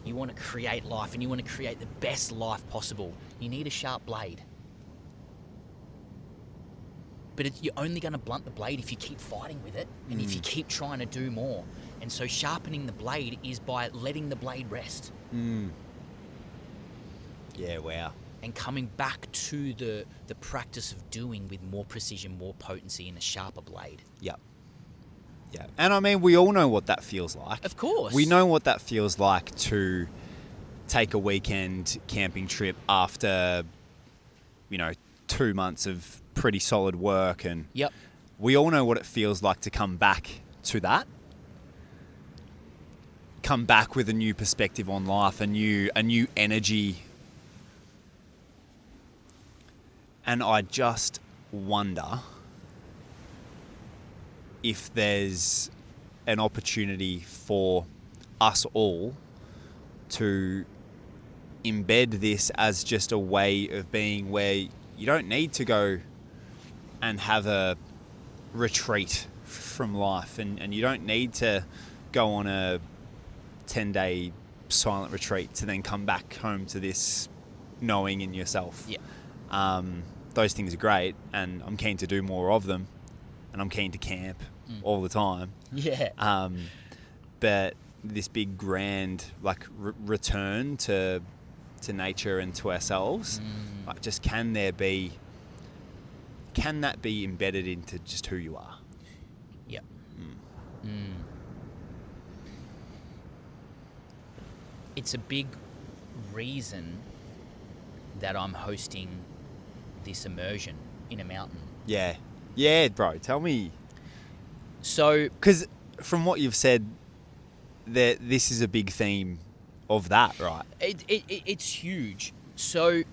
you want to create life and you want to create the best life possible, you need a sharp blade. But you're only going to blunt the blade if you keep fighting with it and if you keep trying to do more. And so sharpening the blade is by letting the blade rest. Yeah, wow. And coming back to the practice of doing with more precision, more potency, and a sharper blade. Yep. Yeah. And I mean, we all know what that feels like. Of course. We know what that feels like to take a weekend camping trip after, 2 months of pretty solid work. And Yep. we all know what it feels like to come back to that. Come back with a new perspective on life, a new energy. And I just wonder if there's an opportunity for us all to embed this as just a way of being, where you don't need to go and have a retreat from life, and you don't need to go on a 10-day silent retreat to then come back home to this knowing in yourself. Yeah. Those things are great, and I'm keen to do more of them, and I'm keen to camp all the time. Yeah. But this big grand return to nature and to ourselves, just can that be embedded into just who you are? Yep. It's a big reason that I'm hosting this immersion in a mountain. Yeah. Yeah, bro. Tell me. So, Because from what you've said, this is a big theme of that, right? it's huge. So,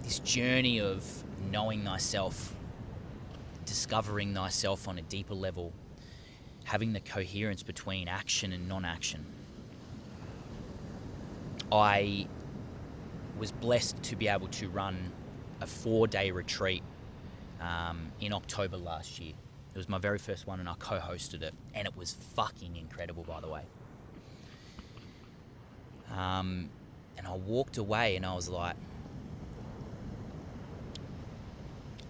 this journey of knowing thyself, discovering thyself on a deeper level, having the coherence between action and non-action. I was blessed to be able to run a 4-day retreat in October last year. It was my very first one, and I co-hosted it, and it was fucking incredible, by the way. And I walked away and I was like,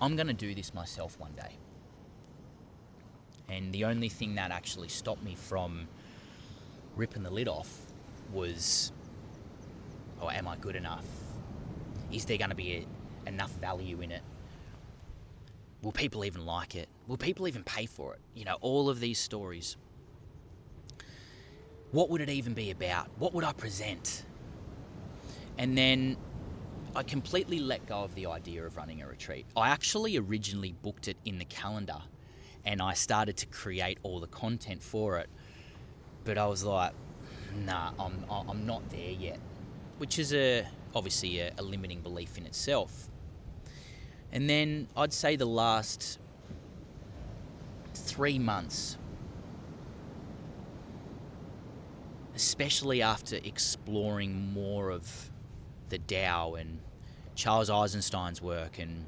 I'm going to do this myself one day. And the only thing that actually stopped me from ripping the lid off was, am I good enough? Is there going to be enough value in it? Will people even like it? Will people even pay for it? All of these stories. What would it even be about? What would I present? And then I completely let go of the idea of running a retreat. I actually originally booked it in the calendar, and I started to create all the content for it. But I was like, nah, I'm not there yet, which is obviously a limiting belief in itself. And then I'd say the last 3 months, especially after exploring more of the Tao and Charles Eisenstein's work and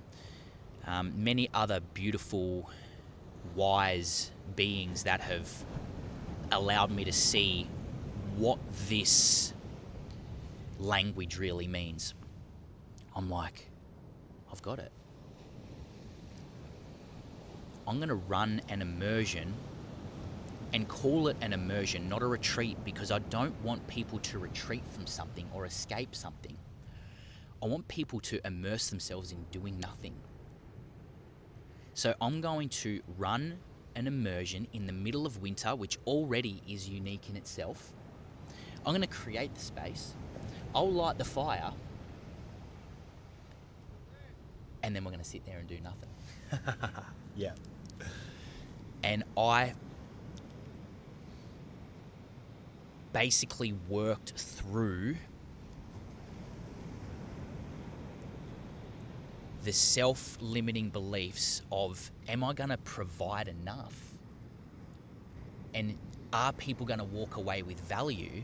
many other beautiful, wise beings that have allowed me to see what this language really means. I'm like, I've got it. I'm going to run an immersion and call it an immersion, not a retreat, because I don't want people to retreat from something or escape something. I want people to immerse themselves in doing nothing. So I'm going to run an immersion in the middle of winter, which already is unique in itself. I'm going to create the space. I'll light the fire. And then we're going to sit there and do nothing. Yeah. And I basically worked through the self-limiting beliefs of, am I going to provide enough? And are people going to walk away with value?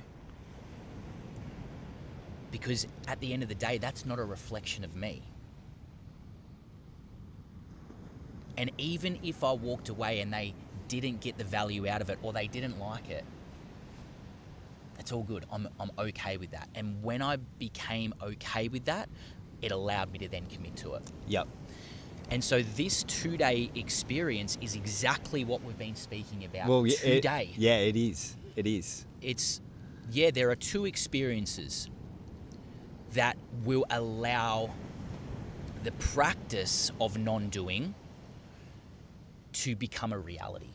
Because at the end of the day, that's not a reflection of me. And even if I walked away and they didn't get the value out of it or they didn't like it, that's all good. I'm okay with that. And when I became okay with that, it allowed me to then commit to it. Yep. And so this 2-day experience is exactly what we've been speaking about today. It is. It is. There are 2 experiences that will allow the practice of non-doing to become a reality.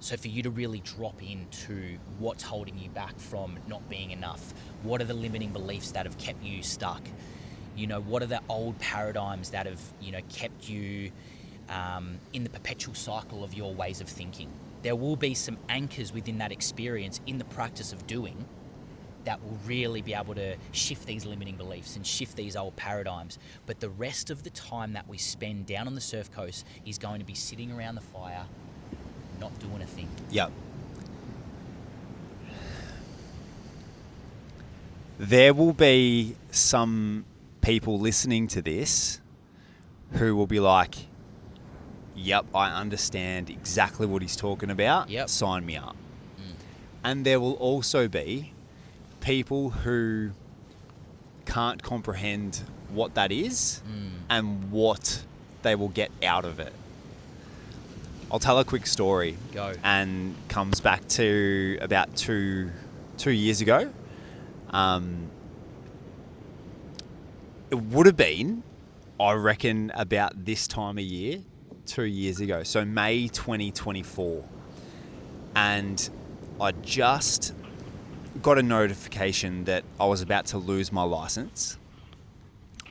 So for you to really drop into what's holding you back from not being enough, what are the limiting beliefs that have kept you stuck? What are the old paradigms that have, kept you in the perpetual cycle of your ways of thinking? There will be some anchors within that experience in the practice of doing that will really be able to shift these limiting beliefs and shift these old paradigms. But the rest of the time that we spend down on the surf coast is going to be sitting around the fire, not doing a thing. Yep. There will be some people listening to this who will be like, yep, I understand exactly what he's talking about. Yep. Sign me up. And there will also be people who can't comprehend what that is and what they will get out of it. I'll tell a quick story. Go. And comes back to about two years ago. It would have been, I reckon, about this time of year, 2 years ago. So May 2024. And I just got a notification that I was about to lose my license.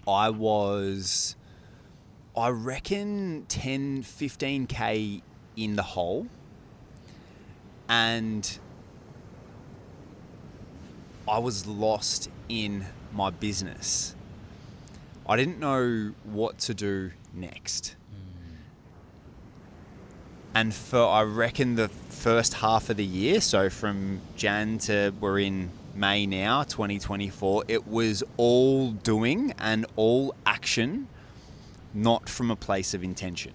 I was, I reckon, 10, 15K in the hole. And I was lost in my business. I didn't know what to do next. And for, I reckon, the first half of the year, so from Jan to we're in May now, 2024, it was all doing and all action, not from a place of intention.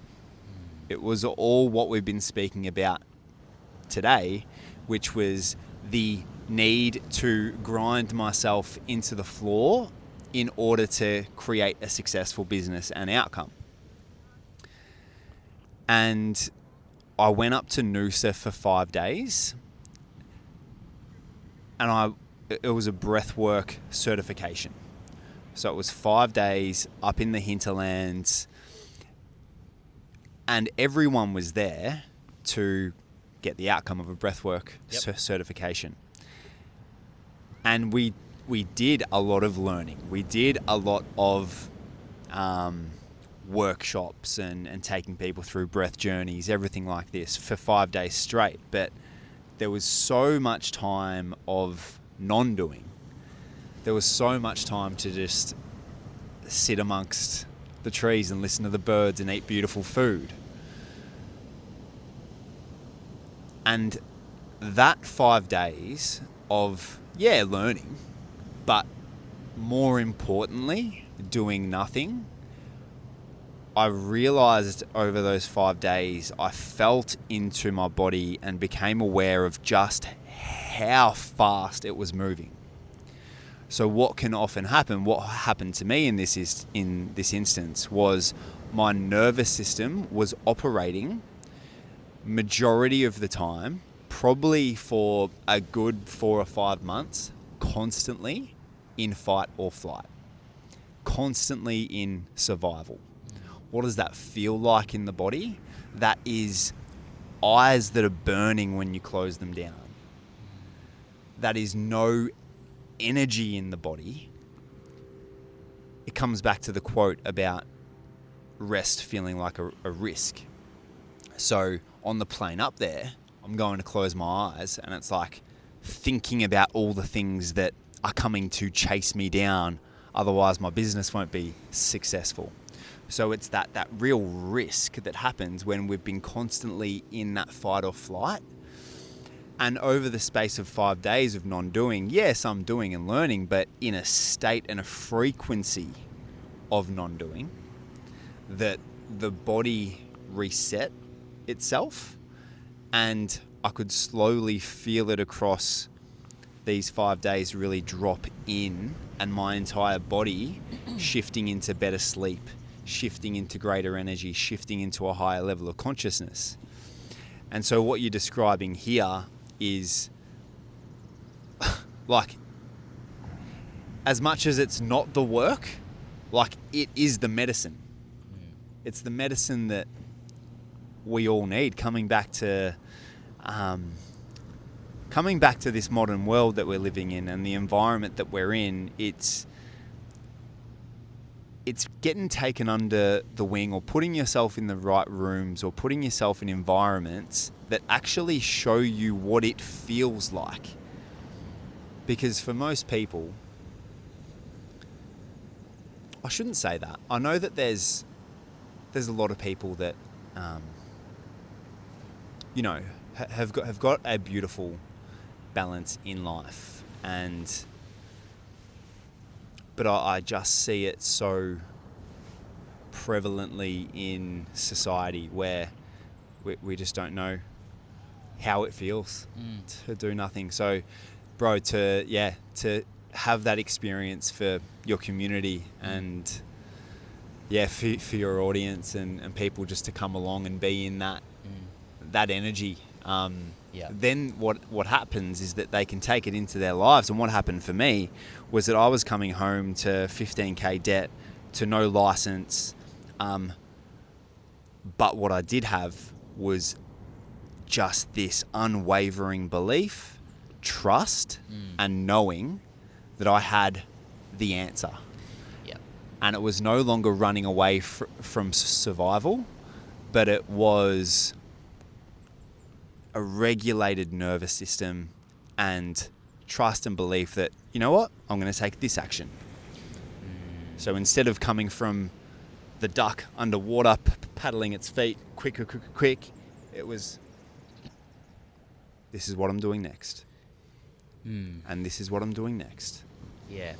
It was all what we've been speaking about today, which was the need to grind myself into the floor in order to create a successful business and outcome. And I went up to Noosa for 5 days, and it was a breathwork certification. So it was 5 days up in the hinterlands, and everyone was there to get the outcome of a breathwork certification. And we did a lot of learning. We did a lot of workshops and taking people through breath journeys, everything like this for 5 days straight. But there was so much time of non-doing. There was so much time to just sit amongst the trees and listen to the birds and eat beautiful food. And that 5 days of, learning, but more importantly, doing nothing, I realized over those 5 days, I felt into my body and became aware of just how fast it was moving. So what can often happen, what happened to me in this instance, was my nervous system was operating majority of the time, probably for a good 4 or 5 months, constantly in fight or flight, constantly in survival. What does that feel like in the body? That is eyes that are burning when you close them down. That is no energy in the body. It comes back to the quote about rest feeling like a risk. So on the plane up there, I'm going to close my eyes and it's like thinking about all the things that are coming to chase me down. Otherwise my business won't be successful. So it's that real risk that happens when we've been constantly in that fight or flight. And over the space of 5 days of non-doing, yes, I'm doing and learning, but in a state and a frequency of non-doing, that the body reset itself, and I could slowly feel it across these 5 days really drop in, and my entire body shifting into better sleep, shifting into greater energy, shifting into a higher level of consciousness. And so what you're describing here is like, as much as it's not the work, like it is the medicine. It's the medicine that we all need. Coming back to this modern world that we're living in and the environment that we're in, it's getting taken under the wing, or putting yourself in the right rooms, or putting yourself in environments that actually show you what it feels like. Because for most people, I shouldn't say that. I know that there's a lot of people that, have got a beautiful balance in life, but I just see it so prevalently in society where we just don't know how it feels to do nothing. So, bro, to have that experience for your community and for your audience and people just to come along and be in that energy. Then what happens is that they can take it into their lives. And what happened for me was that I was coming home to 15k debt, to no license, but what I did have was just this unwavering belief, trust, and knowing that I had the answer. And it was no longer running away from survival, but it was a regulated nervous system and trust and belief that, you know what, I'm going to take this action. So instead of coming from the duck underwater, paddling its feet, quick, it was, this is what I'm doing next. And this is what I'm doing next. Yeah,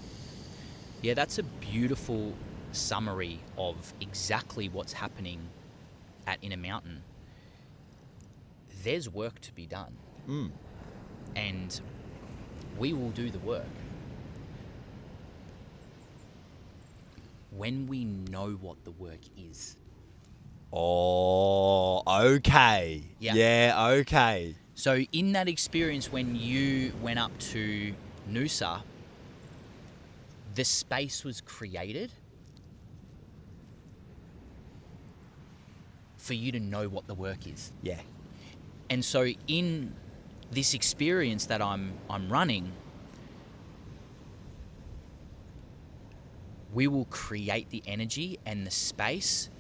that's a beautiful summary of exactly what's happening at Inner Mountain. There's work to be done. And we will do the work when we know what the work is. Oh, okay. Yeah, okay. So in that experience when you went up to Noosa, the space was created for you to know what the work is. Yeah. And so in this experience that I'm running, we will create the energy and the space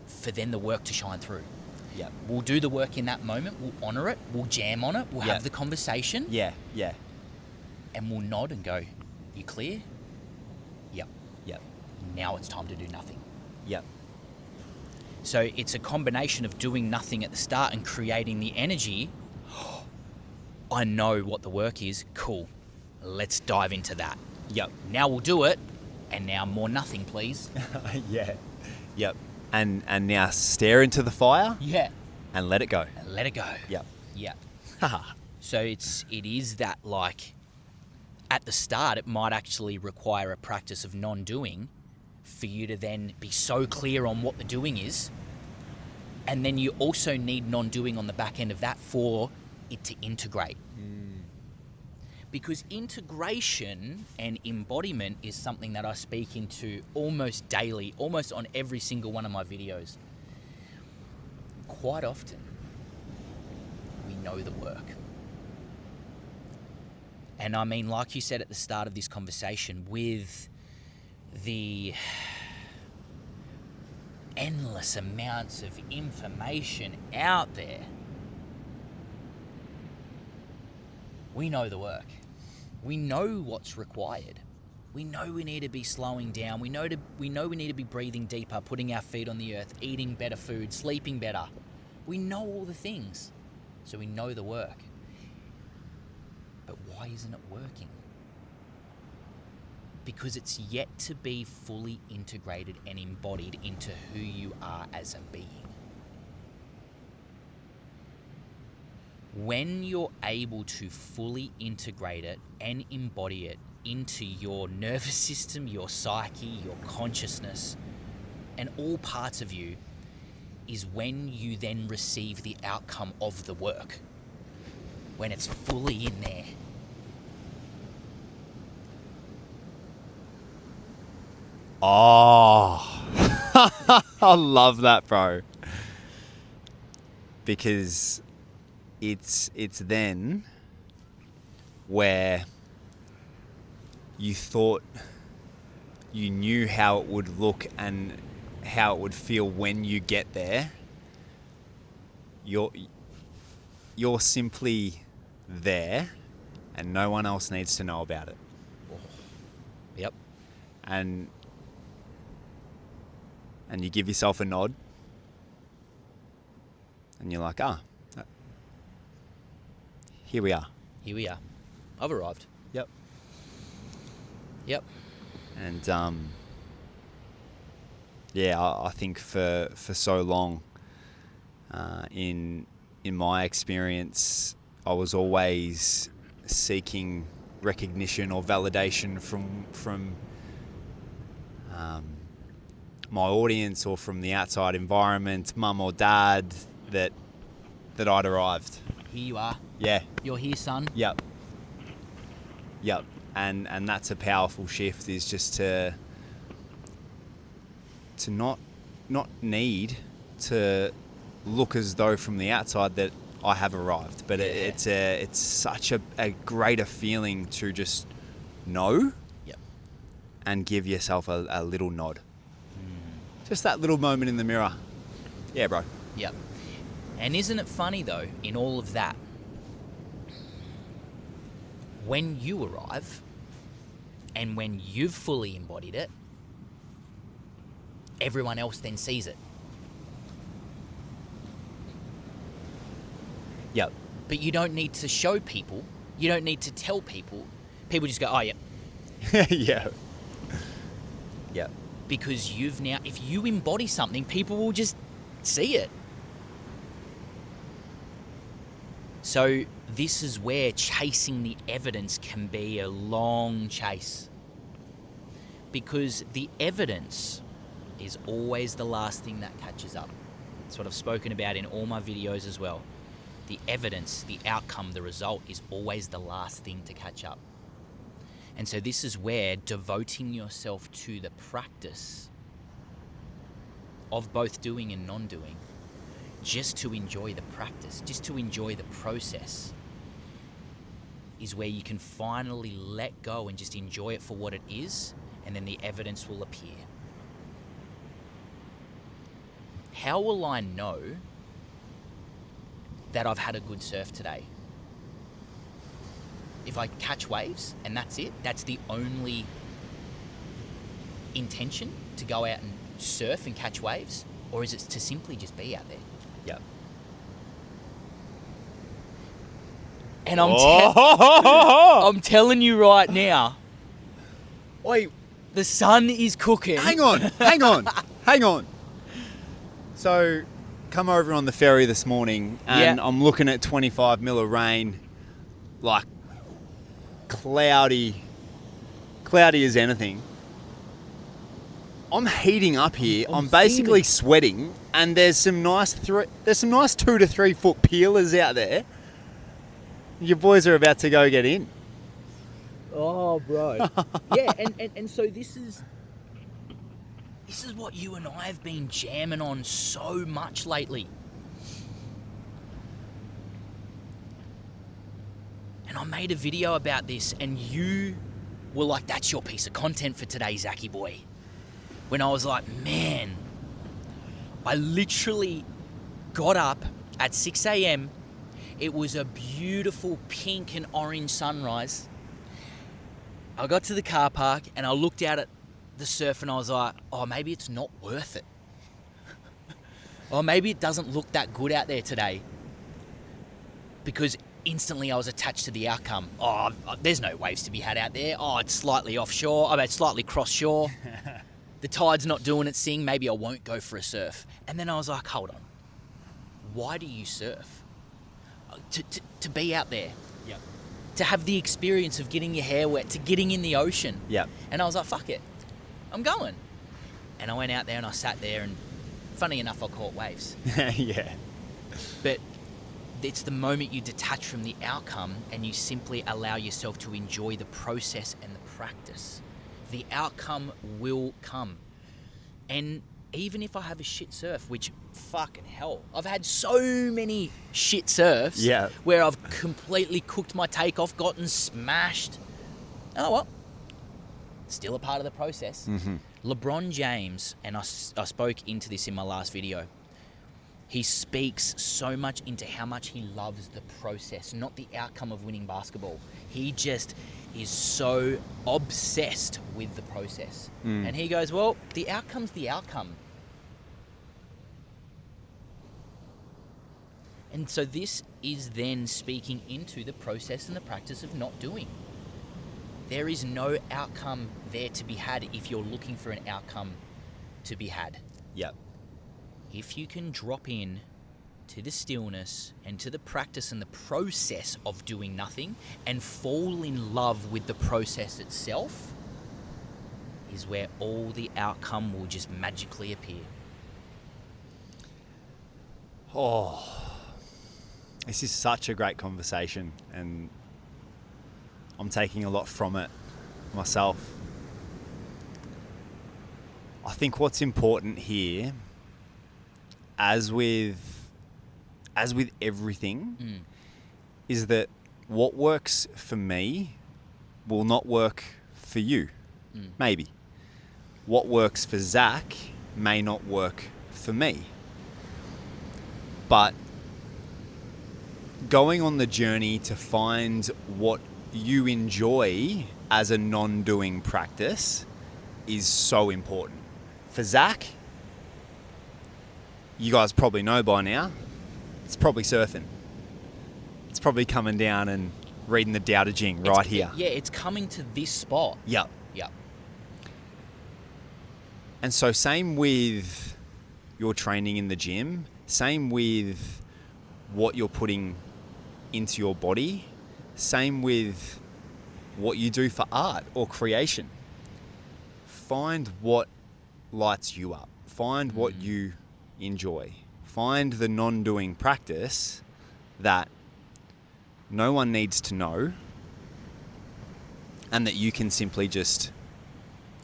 for then the work to shine through. Yeah. We'll do the work in that moment. We'll honour it. We'll jam on it. We'll have the conversation. Yeah. And we'll nod and go, you clear? Yep. Now it's time to do nothing. Yep. So it's a combination of doing nothing at the start and creating the energy. I know what the work is. Cool. Let's dive into that. Yep. Now we'll do it. And now more nothing, please. Yeah. Yep. And now stare into the fire. Yeah. And let it go. Let it go. Yep. Yeah. So it is that, like, at the start, it might actually require a practice of non-doing for you to then be so clear on what the doing is. And then you also need non-doing on the back end of that for it to integrate. Because integration and embodiment is something that I speak into almost daily, almost on every single one of my videos. Quite often, we know the work. And I mean, like you said at the start of this conversation, with the endless amounts of information out there, we know the work. We know what's required. We know we need to be slowing down. We know we need to be breathing deeper, putting our feet on the earth, eating better food, sleeping better. We know all the things. So we know the work. But why isn't it working? Because it's yet to be fully integrated and embodied into who you are as a being. When you're able to fully integrate it and embody it into your nervous system, your psyche, your consciousness, and all parts of you, is when you then receive the outcome of the work. When it's fully in there. Oh, I love that, bro. Because it's then where you thought you knew how it would look and how it would feel when you get there. You're simply there, and no one else needs to know about it. Yep. And you give yourself a nod, and you're like, here we are. Here we are. I've arrived. Yep. Yep. And I think for so long, in my experience, I was always seeking recognition or validation from my audience or from the outside environment, mum or dad, that I'd arrived. Here you are. Yeah. You're here, son. Yep. And that's a powerful shift, is just to not need to look as though from the outside that I have arrived, but it's such a greater feeling to just know. Yep. And give yourself a little nod. Just that little moment in the mirror. Yeah, bro. Yep. And isn't it funny, though, in all of that, when you arrive and when you've fully embodied it, everyone else then sees it. Yep. But you don't need to show people. You don't need to tell people. People just go, oh, yeah. Yeah. Yep. Because if you embody something, people will just see it. So this is where chasing the evidence can be a long chase. Because the evidence is always the last thing that catches up. That's what I've spoken about in all my videos as well. The evidence, the outcome, the result is always the last thing to catch up. And so this is where devoting yourself to the practice of both doing and non-doing, just to enjoy the practice, just to enjoy the process, is where you can finally let go and just enjoy it for what it is, and then the evidence will appear. How will I know that I've had a good surf today? If I catch waves and that's it, that's the only intention, to go out and surf and catch waves? Or is it to simply just be out there? Yep. And I'm telling you right now, Wait, the sun is cooking. hang on. So come over on the ferry this morning and Yeah. I'm looking at 25 mil of rain, like cloudy as anything. I'm heating up here. I'm basically sweating, and there's some nice 2 to 3 foot peelers out there. Your boys are about to go get in. Oh, bro. Yeah, and so this is what you and I have been jamming on so much lately. And I made a video about this, and you were like, that's your piece of content for today, Zachy boy. When I was like, man, I literally got up at 6 a.m. It was a beautiful pink and orange sunrise. I got to the car park and I looked out at the surf and I was like, oh, maybe it's not worth it. Or maybe it doesn't look that good out there today. Because instantly I was attached to the outcome. Oh, there's no waves to be had out there. Oh, it's slightly offshore. I mean, it's slightly cross shore. The tide's not doing its thing. Maybe I won't go for a surf. And then I was like, hold on. Why do you surf? To be out there. Yep. To have the experience of getting your hair wet, to getting in the ocean. Yep. And I was like, fuck it. I'm going. And I went out there and I sat there and funny enough, I caught waves. Yeah. But it's the moment you detach from the outcome and you simply allow yourself to enjoy the process and the practice. The outcome will come. And even if I have a shit surf, which fucking hell, I've had so many shit surfs where I've completely cooked my takeoff, gotten smashed. Oh well, still a part of the process. Mm-hmm. LeBron James, and I spoke into this in my last video, he speaks so much into how much he loves the process, not the outcome of winning basketball. He just is so obsessed with the process. And he goes, well, the outcome's the outcome. And so this is then speaking into the process and the practice of not doing. There is no outcome there to be had if you're looking for an outcome to be had. Yep. If you can drop in to the stillness and to the practice and the process of doing nothing and fall in love with the process itself, is where all the outcome will just magically appear. Oh, this is such a great conversation, and I'm taking a lot from it myself. I think what's important here, as with everything, is that what works for me will not work for you. Maybe. What works for Zach may not work for me. But going on the journey to find what you enjoy as a non-doing practice is so important. For Zach, you guys probably know by now, it's probably surfing. It's probably coming down and reading the Tao Te Ching right here. Yeah, it's coming to this spot. Yep. Yep. And so same with your training in the gym, same with what you're putting into your body, same with what you do for art or creation. Find what lights you up. Find what you enjoy. Find the non-doing practice that no one needs to know and that you can simply just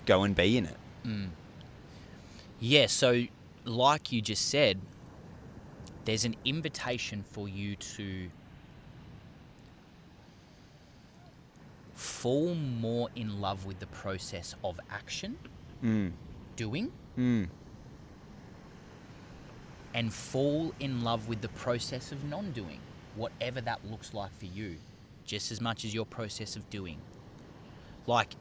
go and be in it. Yeah, so like you just said, there's an invitation for you to fall more in love with the process of action, doing, and fall in love with the process of non-doing, whatever that looks like for you, just as much as your process of doing. Like,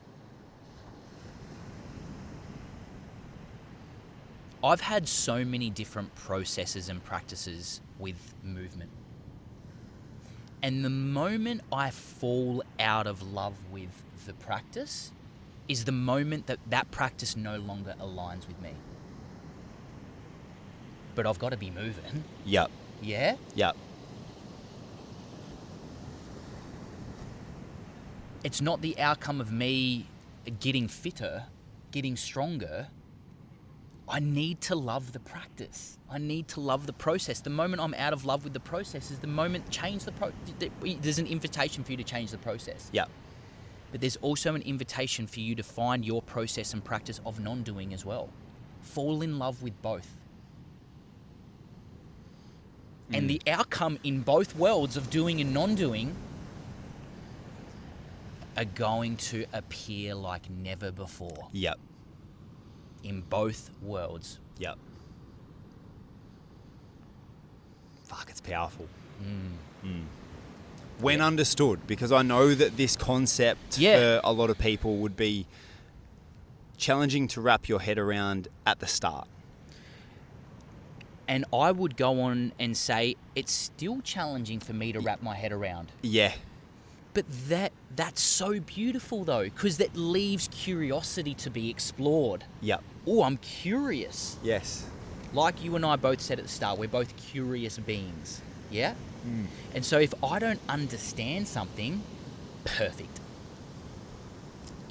I've had so many different processes and practices with movement. And the moment I fall out of love with the practice is the moment that that practice no longer aligns with me. but I've got to be moving. Yep. Yeah? Yep. It's not the outcome of me getting fitter, getting stronger. I need to love the practice. I need to love the process. The moment I'm out of love with the process is the moment there's an invitation for you to change the process. Yep. But there's also an invitation for you to find your process and practice of non-doing as well. Fall in love with both. And the outcome in both worlds of doing and non-doing are going to appear like never before. Yep. In both worlds. Yep. Fuck, it's powerful. When understood, because I know that this concept for a lot of people would be challenging to wrap your head around at the start. And I would go on and say it's still challenging for me to wrap my head around. Yeah. But that's so beautiful though, because that leaves curiosity to be explored. Yep. Oh, I'm curious. Yes. Like you and I both said at the start, we're both curious beings. Yeah? And so if I don't understand something, perfect.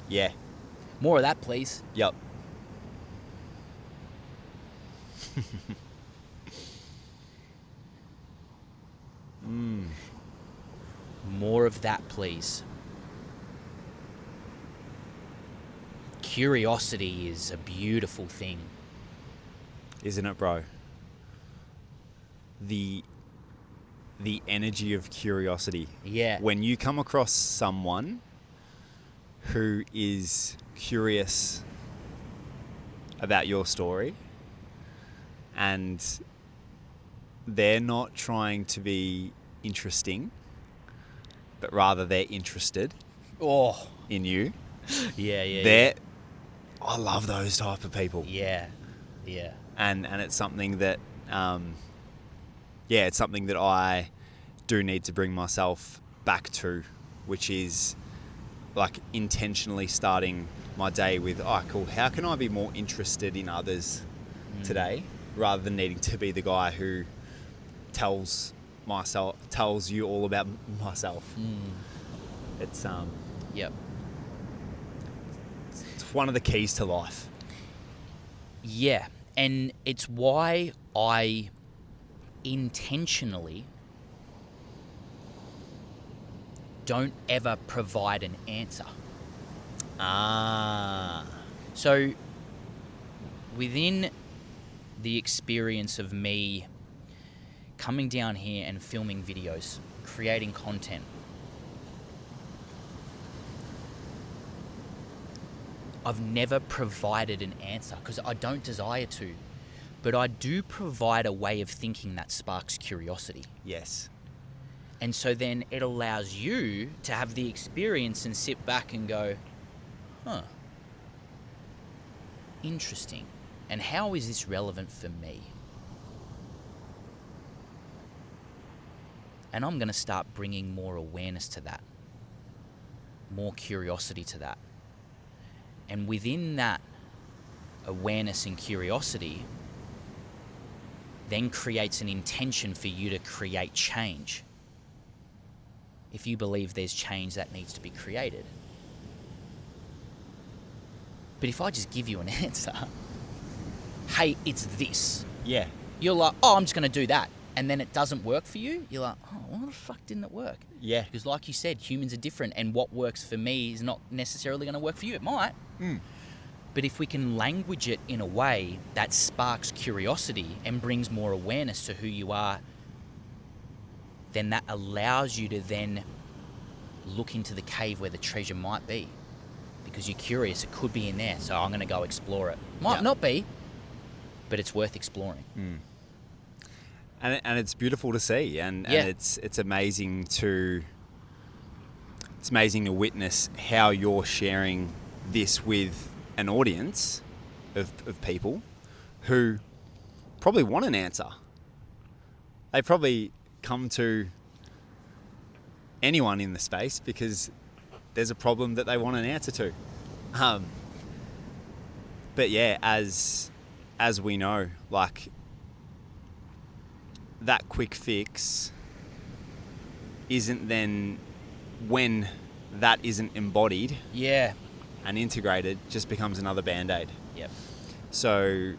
Yeah. More of that, please. Yep. More of that, please. Curiosity is a beautiful thing. Isn't it, bro? The energy of curiosity. Yeah. When you come across someone who is curious about your story and they're not trying to be interesting, but rather they're interested in you. Yeah. I love those type of people. Yeah. And it's something that, it's something that I do need to bring myself back to, which is like intentionally starting my day with, cool, how can I be more interested in others today, rather than needing to be the guy who tells you all about myself. It's Yep. it's one of the keys to life. Yeah, and it's why I intentionally don't ever provide an answer. So within the experience of me coming down here and filming videos, creating content, I've never provided an answer because I don't desire to, but I do provide a way of thinking that sparks curiosity. Yes. And so then it allows you to have the experience and sit back and go, interesting. And how is this relevant for me? And I'm going to start bringing more awareness to that, more curiosity to that. And within that awareness and curiosity, then creates an intention for you to create change. If you believe there's change that needs to be created. But if I just give you an answer, hey, it's this. Yeah. You're like, I'm just going to do that. And then it doesn't work for you. You're like, why the fuck didn't it work? Yeah. Because like you said, humans are different, and what works for me is not necessarily going to work for you. It might. But if we can language it in a way that sparks curiosity and brings more awareness to who you are, then that allows you to then look into the cave where the treasure might be. Because you're curious, it could be in there, so I'm going to go explore it. Might not be, but it's worth exploring. And it's beautiful to see, and it's amazing to witness how you're sharing this with an audience of people who probably want an answer. They probably come to anyone in the space because there's a problem that they want an answer to. But yeah, as we know, like that quick fix isn't then, when that isn't embodied Yeah. and integrated, just becomes another Band-Aid. Yep. So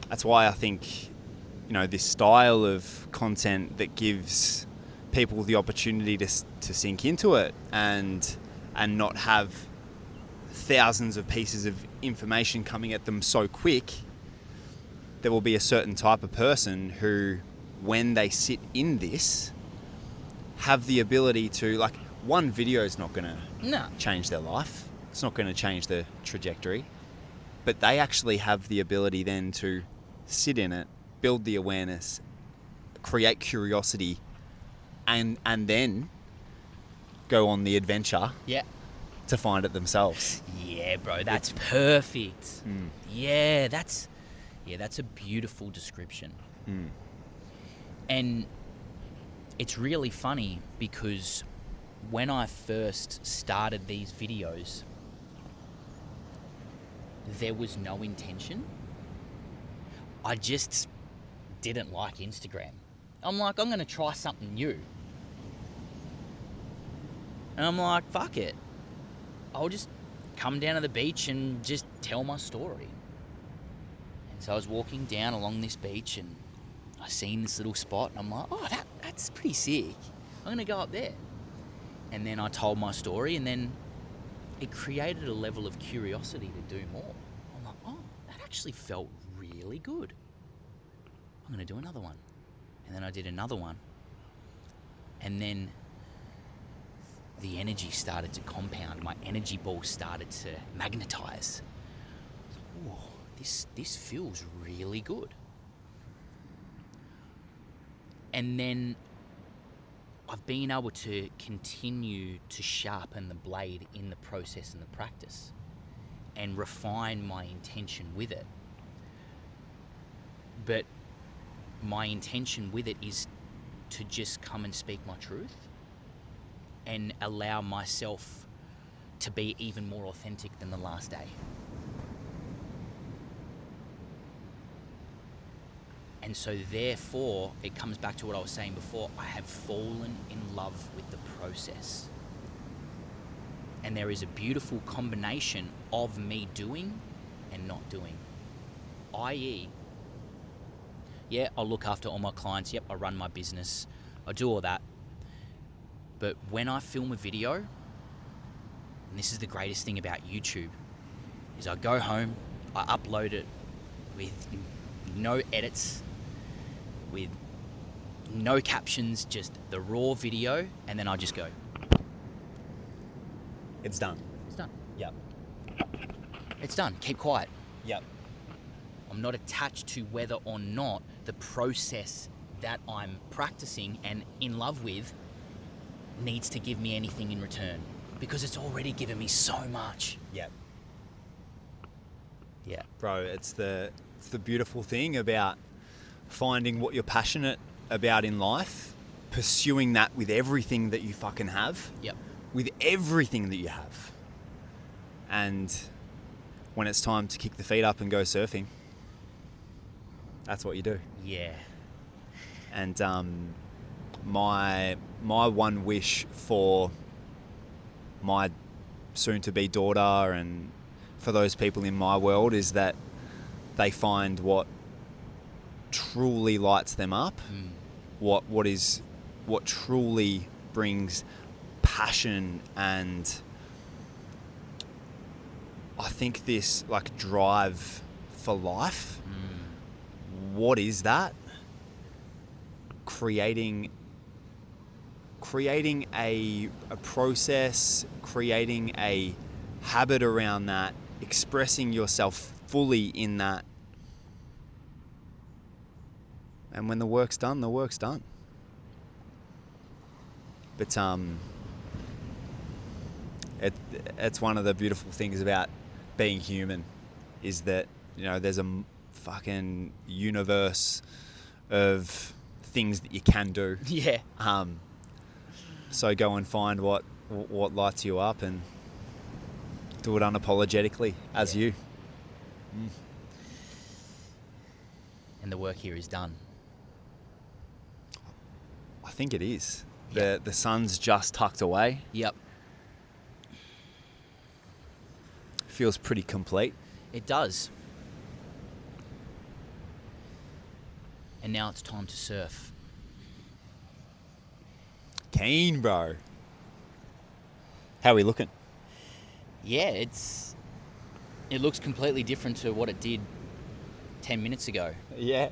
that's why I think, you know, this style of content that gives people the opportunity to sink into it and not have thousands of pieces of information coming at them so quick, there will be a certain type of person who, when they sit in this, have the ability to, like, one video is not going to change their life. It's not going to change the trajectory. But they actually have the ability then to sit in it, build the awareness, create curiosity, and then go on the adventure to find it themselves. Yeah, bro, that's perfect. Yeah, that's a beautiful description. And it's really funny because when I first started these videos, there was no intention. I just didn't like Instagram. I'm like, I'm going to try something new. And I'm like, fuck it. I'll just come down to the beach and just tell my story. And so I was walking down along this beach and I seen this little spot and I'm like, oh, that's pretty sick. I'm going to go up there. And then I told my story and then it created a level of curiosity to do more. I'm like, oh, that actually felt really good. I'm going to do another one. And then I did another one. And then the energy started to compound. My energy ball started to magnetize. Whoa, this feels really good. And then I've been able to continue to sharpen the blade in the process and the practice and refine my intention with it. But my intention with it is to just come and speak my truth and allow myself to be even more authentic than the last day. And so therefore, it comes back to what I was saying before, I have fallen in love with the process. And there is a beautiful combination of me doing and not doing. I.e., yeah, I'll look after all my clients. Yep, I run my business. I do all that. But when I film a video, and this is the greatest thing about YouTube, is I go home, I upload it with no edits, with no captions, just the raw video, and then I just go. It's done. It's done. Yep. It's done. Keep quiet. Yep. I'm not attached to whether or not the process that I'm practicing and in love with needs to give me anything in return, because it's already given me so much. Yep. Yeah. Bro, it's the beautiful thing about finding what you're passionate about in life, pursuing that with everything that you fucking have. Yep. With everything that you have. And when it's time to kick the feet up and go surfing, that's what you do. Yeah. And my one wish for my soon-to-be daughter and for those people in my world is that they find what truly lights them up, what truly brings passion and I think this like drive for life. What is that? Creating a process, creating a habit around that, expressing yourself fully in that. And when the work's done, the work's done. But it's one of the beautiful things about being human is that, you know, there's a fucking universe of things that you can do. Yeah. So go and find what lights you up and do it unapologetically as you. And the work here is done. think it is. Yeah. The sun's just tucked away. Yep. Feels pretty complete. It does. And now it's time to surf. Keen, bro. How are we looking? Yeah, it looks completely different to what it did 10 minutes ago. Yeah.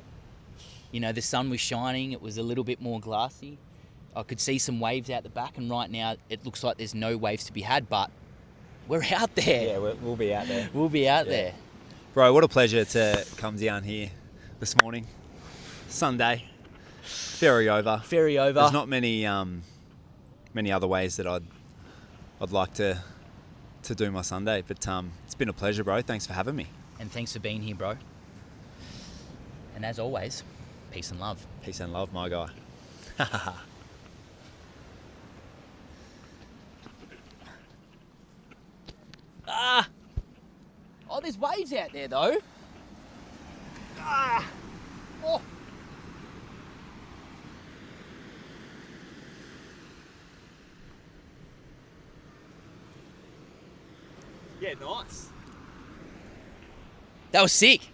You know, the sun was shining, it was a little bit more glassy. I could see some waves out the back, and right now it looks like there's no waves to be had, but we're out there. Yeah, we'll be out there. We'll be out there. Bro, what a pleasure to come down here this morning. Sunday. Ferry over. Ferry over. There's not many other ways that I'd like to do my Sunday, but it's been a pleasure, bro. Thanks for having me. And thanks for being here, bro. And as always, peace and love. Peace and love, my guy. Oh, there's waves out there, though. Oh. Yeah, nice. That was sick.